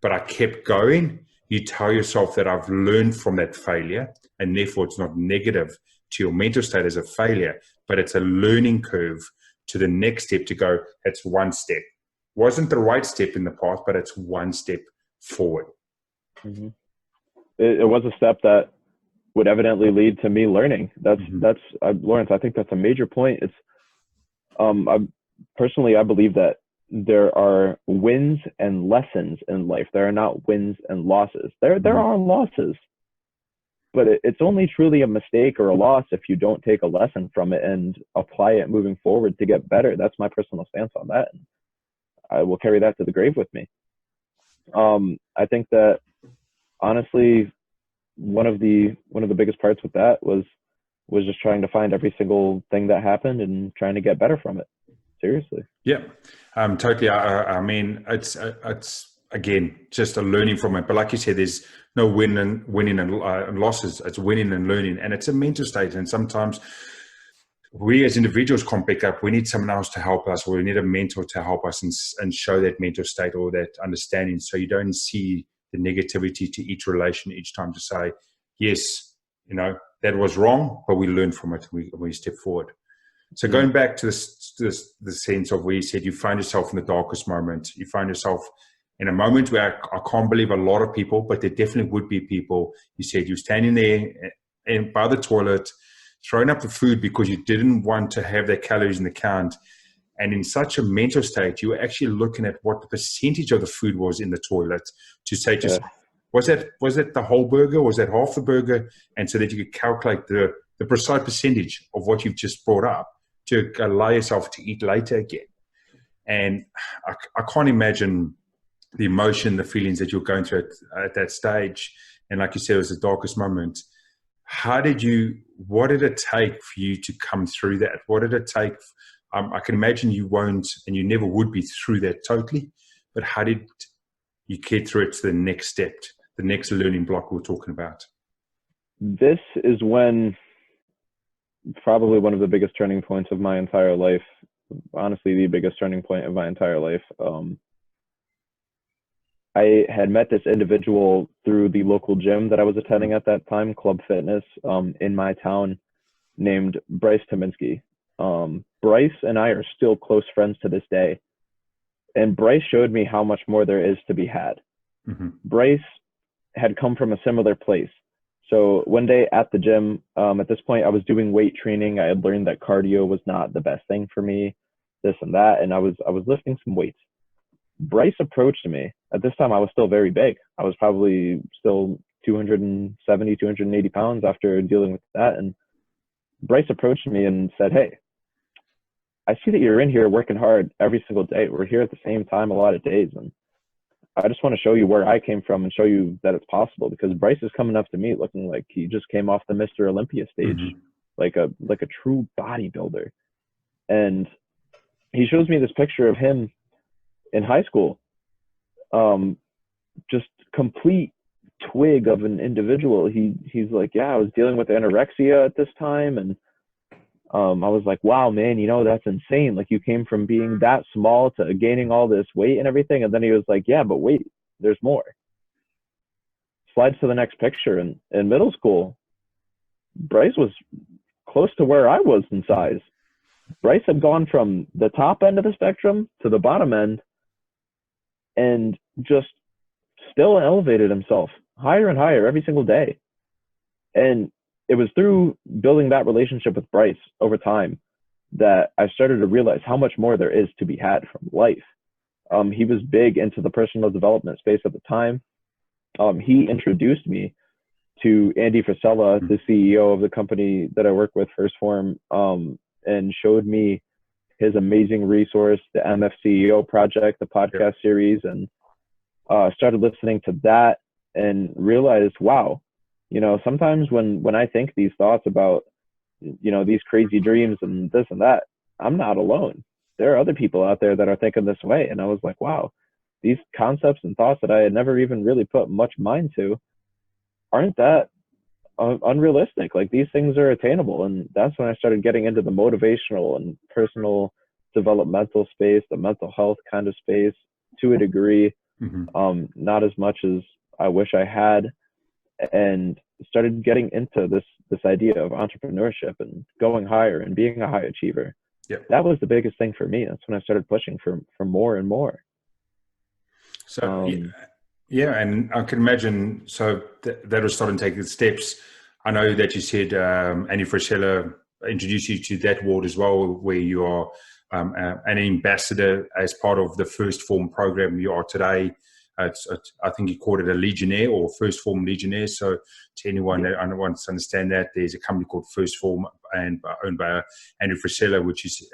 but I kept going, you tell yourself that I've learned from that failure, and therefore it's not negative to your mental state as a failure, but it's a learning curve to the next step, to go, it's one step. Wasn't the right step in the path, but it's one step forward. Mm-hmm. It was a step that would evidently lead to me learning. That's Lawrence, I think that's a major point. It's I believe that there are wins and lessons in life. There are not wins and losses. There are losses, but it's only truly a mistake or a loss if you don't take a lesson from it and apply it moving forward to get better. That's my personal stance on that. And I will carry that to the grave with me. I think that honestly, one of the biggest parts with that was just trying to find every single thing that happened and trying to get better from it. Seriously. Yeah, totally. I mean, it's again, just a learning from it. But like you said, there's no winning and losses. It's winning and learning, and it's a mental state. And sometimes we as individuals can't pick up. We need someone else to help us, or we need a mentor to help us and show that mental state or that understanding. So you don't see the negativity to each relation each time, to say, yes, that was wrong, but we learn from it. We step forward. So going back to the sense of where you said you find yourself in the darkest moment, you find yourself in a moment where I can't believe a lot of people, but there definitely would be people. You said you're standing there and by the toilet, throwing up the food because you didn't want to have their calories in the count. And in such a mental state, you were actually looking at what the percentage of the food was in the toilet to say, just was that the whole burger? Was that half the burger? And so that you could calculate the precise percentage of what you've just brought up to allow yourself to eat later again. And I can't imagine the emotion, the feelings that you're going through at that stage. And like you said, it was the darkest moment. What did it take for you to come through that? What did it take? I can imagine you won't, and you never would be through that totally, but how did you get through it to the next step, the next learning block we're talking about? This is when probably one of the biggest turning points of my entire life, honestly, the biggest turning point of my entire life. I had met this individual through the local gym that I was attending at that time, Club Fitness, in my town, named Bryce Tominski. Bryce and I are still close friends to this day. And Bryce showed me how much more there is to be had. Mm-hmm. Bryce had come from a similar place. So one day at the gym, at this point, I was doing weight training. I had learned that cardio was not the best thing for me, this and that. And I was lifting some weights. Bryce approached me. At this time, I was still very big. I was probably still 270, 280 pounds after dealing with that. And Bryce approached me and said, "Hey, I see that you're in here working hard every single day. We're here at the same time a lot of days. And I just want to show you where I came from and show you that it's possible." Because Bryce is coming up to me looking like he just came off the Mr. Olympia stage, Mm-hmm. like a true bodybuilder. And he shows me this picture of him in high school, just complete twig of an individual. He's like, "Yeah, I was dealing with anorexia at this time." And I was like, "Wow, man, that's insane. Like, you came from being that small to gaining all this weight and everything." And then he was like, "Yeah, but wait, there's more." Slides to the next picture. In middle school, Bryce was close to where I was in size. Bryce had gone from the top end of the spectrum to the bottom end and just still elevated himself higher and higher every single day. And it was through building that relationship with Bryce over time that I started to realize how much more there is to be had from life. He was big into the personal development space at the time. He introduced me to Andy Frisella, the CEO of the company that I work with, First Form, and showed me his amazing resource, the MFCEO project, the podcast series, and started listening to that and realized, wow, sometimes when I think these thoughts about, these crazy dreams and this and that, I'm not alone. There are other people out there that are thinking this way. And I was like, wow, these concepts and thoughts that I had never even really put much mind to aren't that unrealistic. Like, these things are attainable. And that's when I started getting into the motivational and personal developmental space, the mental health kind of space to a degree, not as much as I wish I had, and started getting into this idea of entrepreneurship and going higher and being a high achiever. Yeah. That was the biggest thing for me. That's when I started pushing for more and more. So, yeah, and I can imagine, so that was starting to take the steps. I know that you said Andy Frisella introduced you to that world as well, where you are an ambassador as part of the First Form program you are today. I think you called it a Legionnaire or First Form Legionnaire. So to anyone that wants to understand that, there's a company called First Form and owned by Andrew Frisella, which is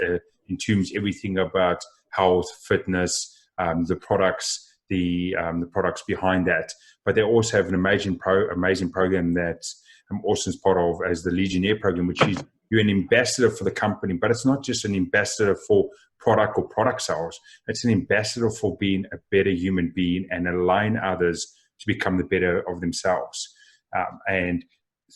entombs everything about health, fitness, the products, the products behind that. But they also have an amazing program that Austin's part of as the Legionnaire program, which is you're an ambassador for the company, but it's not just an ambassador for product or product sales. It's an ambassador for being a better human being and align others to become the better of themselves. And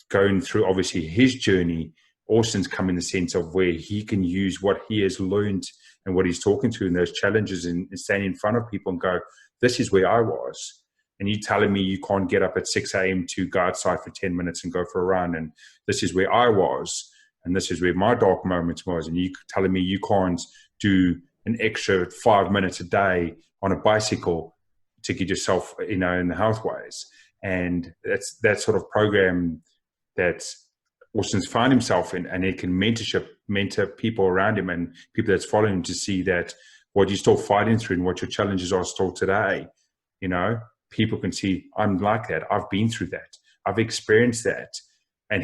going through, obviously, his journey, Austin's come in the sense of where he can use what he has learned and what he's talking to in those challenges and stand in front of people and go, this is where I was. And you telling me you can't get up at 6 a.m. to go outside for 10 minutes and go for a run. And this is where I was. And this is where my dark moments was. And you telling me you can't do an extra 5 minutes a day on a bicycle to get yourself, in the health ways. And that's that sort of program that Austin's found himself in, and he can mentor people around him and people that's following him to see that what you're still fighting through and what your challenges are still today, people can see, I'm like that. I've been through that. I've experienced that. And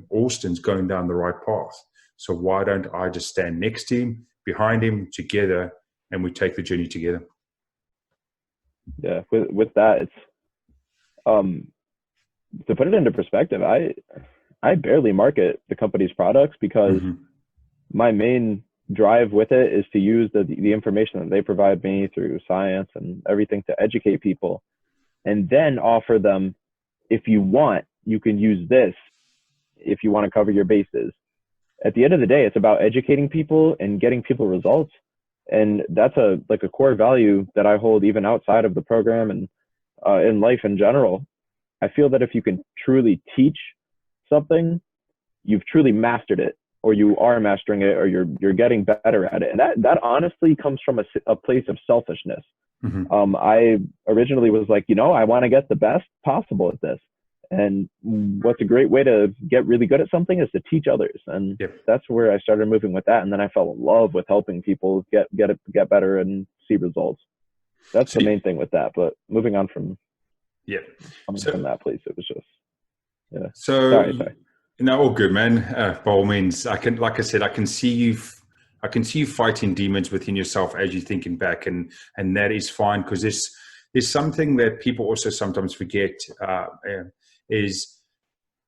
Austin's going down the right path. So why don't I just stand next to him, behind him, together, and we take the journey together? Yeah, with that, it's to put it into perspective, I barely market the company's products because my main drive with it is to use the information that they provide me through science and everything to educate people, and then offer them, if you want, you can use this if you want to cover your bases. At the end of the day, it's about educating people and getting people results. And that's a core value that I hold even outside of the program and in life in general. I feel that if you can truly teach something, you've truly mastered it, or you are mastering it, or you're getting better at it. And that honestly comes from a place of selfishness. Mm-hmm. I originally was like, I want to get the best possible at this. And what's a great way to get really good at something is to teach others. And that's where I started moving with that. And then I fell in love with helping people get better and see results. That's the main thing with that. But moving on from from that place, it was just sorry. No, all good, man. By all means, I can see you fighting demons within yourself as you're thinking back, and that is fine, because there's something that people also sometimes forget. Is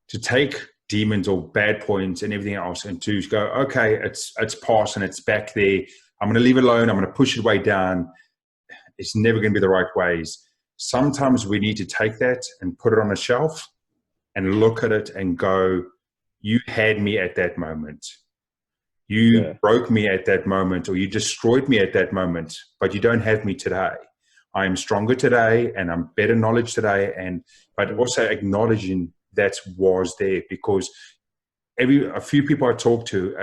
to take demons or bad points and everything else and to go, okay, it's past and it's back there. I'm going to leave it alone. I'm going to push it way down. It's never going to be the right ways. Sometimes we need to take that and put it on a shelf and look at it and go, you had me at that moment. You broke me at that moment, or you destroyed me at that moment, but you don't have me today. I am stronger today and I'm better knowledge today, but also acknowledging that was there, because a few people I talk to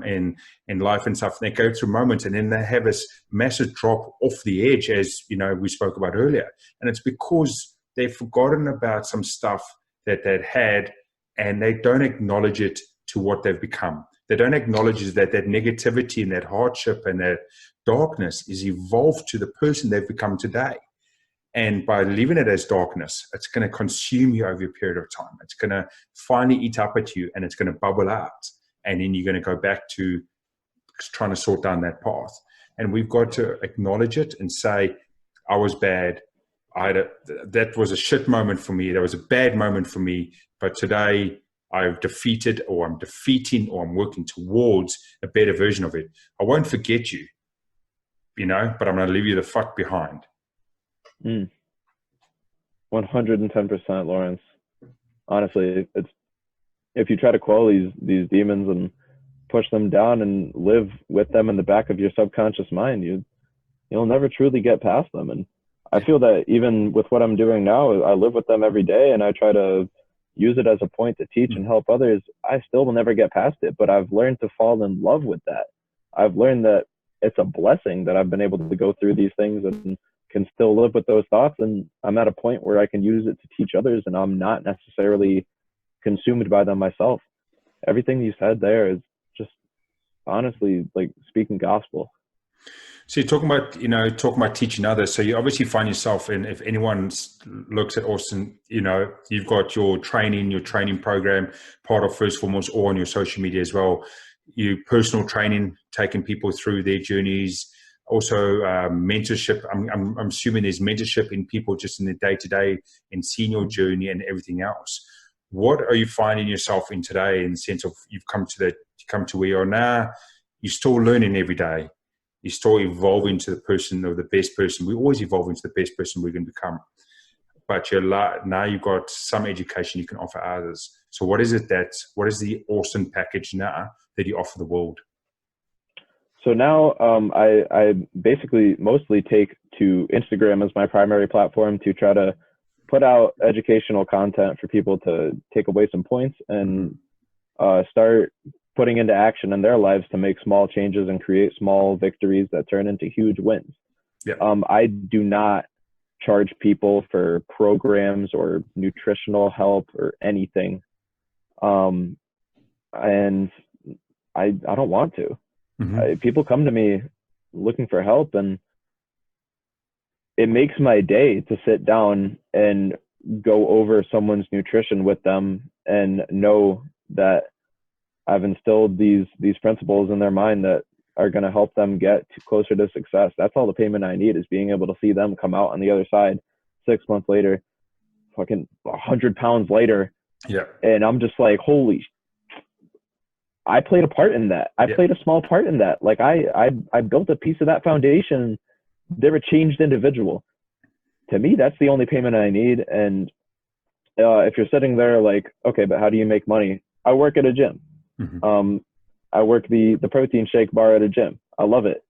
in life and stuff, they go through moments and then they have this massive drop off the edge, as we spoke about earlier, and it's because they've forgotten about some stuff that they'd had, and they don't acknowledge it to what they've become. They don't acknowledge that negativity and that hardship and that darkness is evolved to the person they've become today. And by leaving it as darkness, it's going to consume you over a period of time. It's going to finally eat up at you, and it's going to bubble out. And then you're going to go back to trying to sort down that path. And we've got to acknowledge it and say, I was bad. That was a shit moment for me. That was a bad moment for me. But today I've defeated, or I'm defeating, or I'm working towards a better version of it. I won't forget you, but I'm going to leave you the fuck behind. 110%, Lawrence. Honestly, it's, if you try to quell these demons and push them down and live with them in the back of your subconscious mind, you'll never truly get past them. And I feel that even with what I'm doing now, I live with them every day, and I try to use it as a point to teach and help others. I still will never get past it, but I've learned to fall in love with that. I've learned that it's a blessing that I've been able to go through these things and can still live with those thoughts. And I'm at a point where I can use it to teach others, and I'm not necessarily consumed by them myself. Everything you said there is just honestly like speaking gospel. So you're talking about teaching others. So you obviously find yourself in, if anyone looks at Austin, you've got your training program, part of First Foremost, or on your social media as well. You personal training, taking people through their journeys. Also mentorship. I'm assuming there's mentorship in people just in the day-to-day and seeing your journey and everything else. What are you finding yourself in today, in the sense of you've come to where you are now? You're still learning every day. You're still evolving to the person, or the best person. We always evolve into the best person we're going to become. But now you've got some education you can offer others. So what is the Austin package now that you offer the world? So now I basically mostly take to Instagram as my primary platform to try to put out educational content for people to take away some points and start putting into action in their lives to make small changes and create small victories that turn into huge wins. Yeah. I do not charge people for programs or nutritional help or anything. And I don't want to. People come to me looking for help, and it makes my day to sit down and go over someone's nutrition with them and know that I've instilled these principles in their mind that are going to help them get closer to success. That's all the payment I need, is being able to see them come out on the other side 6 months later, fucking 100 pounds later. Yeah. And I'm just like, holy, I played a part in that. I played a small part in that. Like I built a piece of that foundation. They're a changed individual. To me, that's the only payment I need. And if you're sitting there like, okay, but how do you make money? I work at a gym. I work the protein shake bar at a gym. I love it.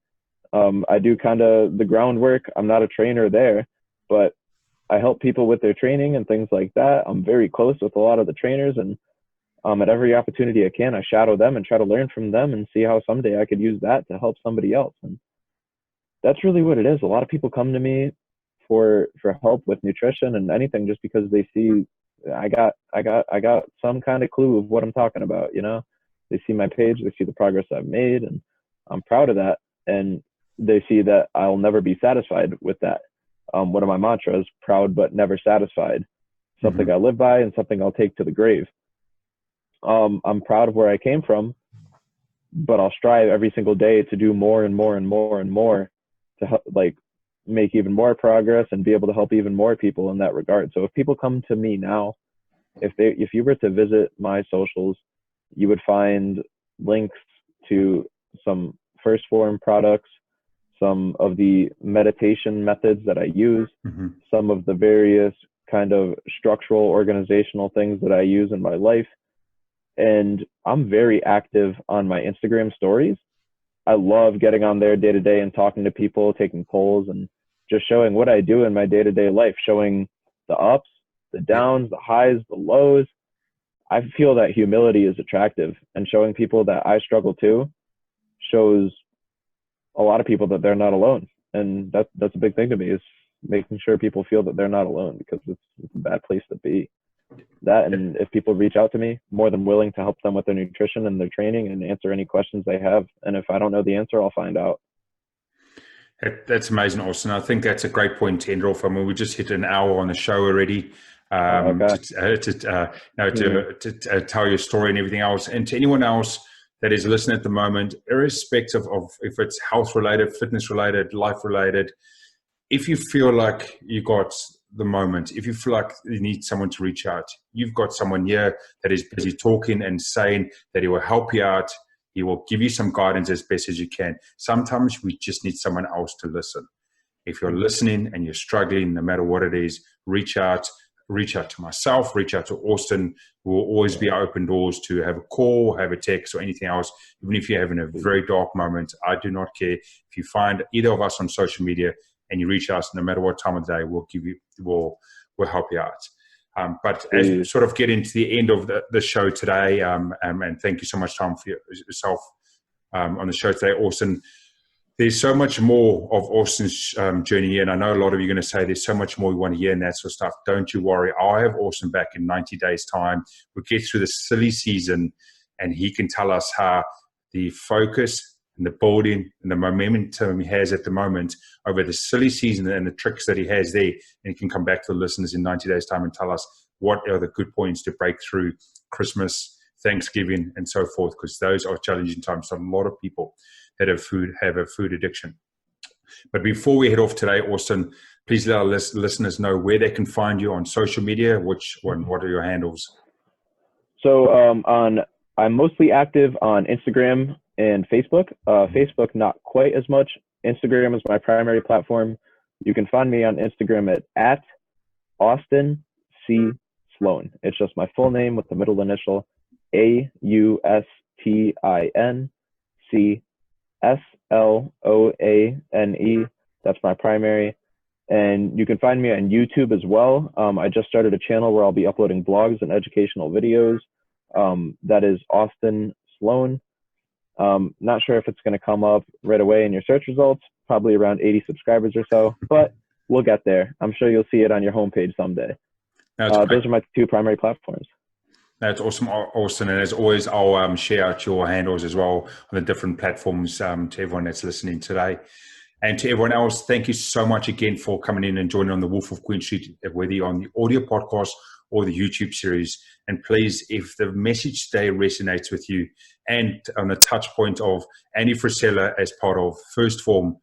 I do kind of the groundwork. I'm not a trainer there, but I help people with their training and things like that. I'm very close with a lot of the trainers, and at every opportunity I can, I shadow them and try to learn from them and see how someday I could use that to help somebody else. And that's really what it is. A lot of people come to me for help with nutrition and anything just because they see I got some kind of clue of what I'm talking about, you know. They see my page, they see the progress I've made, and I'm proud of that. And they see that I'll never be satisfied with that. One of my mantras, proud but never satisfied, something I live by and something I'll take to the grave. I'm proud of where I came from, but I'll strive every single day to do more and more and more and more to help, like, make even more progress and be able to help even more people in that regard. So if people come to me now, if you were to visit my socials, you would find links to some first form products, some of the meditation methods that I use, some of the various kind of structural organizational things that I use in my life. And I'm very active on my Instagram stories. I love getting on there day to day and talking to people, taking polls, and just showing what I do in my day to day life, showing the ups, the downs, the highs, the lows. I feel that humility is attractive, and showing people that I struggle too shows a lot of people that they're not alone. And that's a big thing to me, is making sure people feel that they're not alone, because it's a bad place to be. That, and if people reach out to me, more than willing to help them with their nutrition and their training and answer any questions they have. And if I don't know the answer, I'll find out. That's amazing, Austin. I think that's a great point to end off. I mean, we just hit an hour on the show already. To tell your story and everything else. And to anyone else that is listening at the moment, irrespective of if it's health related, fitness related, life related, if you feel like you got the moment, if you feel like you need someone to reach out, you've got someone here that is busy talking and saying that he will help you out. He will give you some guidance as best as you can. Sometimes we just need someone else to listen. If you're listening and you're struggling, no matter what it is, reach out to myself, reach out to Austin. We'll always be open doors to have a call, have a text, or anything else. Even if you're having a very dark moment, I do not care. If you find either of us on social media and you reach us, no matter what time of the day, we'll help you out. But as we sort of get into the end of the show today, and thank you so much, Tom, for yourself on the show today, Austin. There's so much more of Austin's journey here, and I know a lot of you are going to say there's so much more we want to hear and that sort of stuff. Don't you worry. I'll have Austin back in 90 days' time. We'll get through the silly season, and he can tell us how the focus and the building and the momentum he has at the moment over the silly season and the tricks that he has there, and he can come back to the listeners in 90 days' time and tell us what are the good points to break through Christmas, Thanksgiving, and so forth, because those are challenging times for a lot of people that have a food addiction. But before we head off today, Austin, please let our listeners know where they can find you on social media. What are your handles? So I'm mostly active on Instagram and Facebook. Facebook, not quite as much. Instagram is my primary platform. You can find me on Instagram at Austin C. Sloane. It's just my full name with the middle initial AUSTINCSLOANE. That's my primary. And you can find me on YouTube as well. I just started a channel where I'll be uploading blogs and educational videos. That is Austin Sloane. Not sure if it's going to come up right away in your search results, probably around 80 subscribers or so, but we'll get there. I'm sure you'll see it on your homepage someday. Those are my two primary platforms. That's awesome, Austin. And as always, I'll share out your handles as well on the different platforms to everyone that's listening today. And to everyone else, thank you so much again for coming in and joining on the Wolf of Queen Street, whether you're on the audio podcast or the YouTube series. And please, if the message today resonates with you, and on the touch point of Andy Frisella as part of First Form,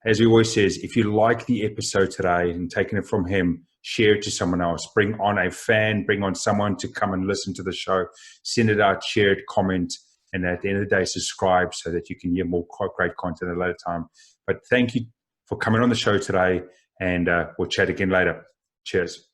as he always says, if you like the episode today and taking it from him, share it to someone else. Bring on a fan, bring on someone to come and listen to the show. Send it out, share it, comment. And at the end of the day, subscribe so that you can hear more great content at a later time. But thank you for coming on the show today, and we'll chat again later. Cheers.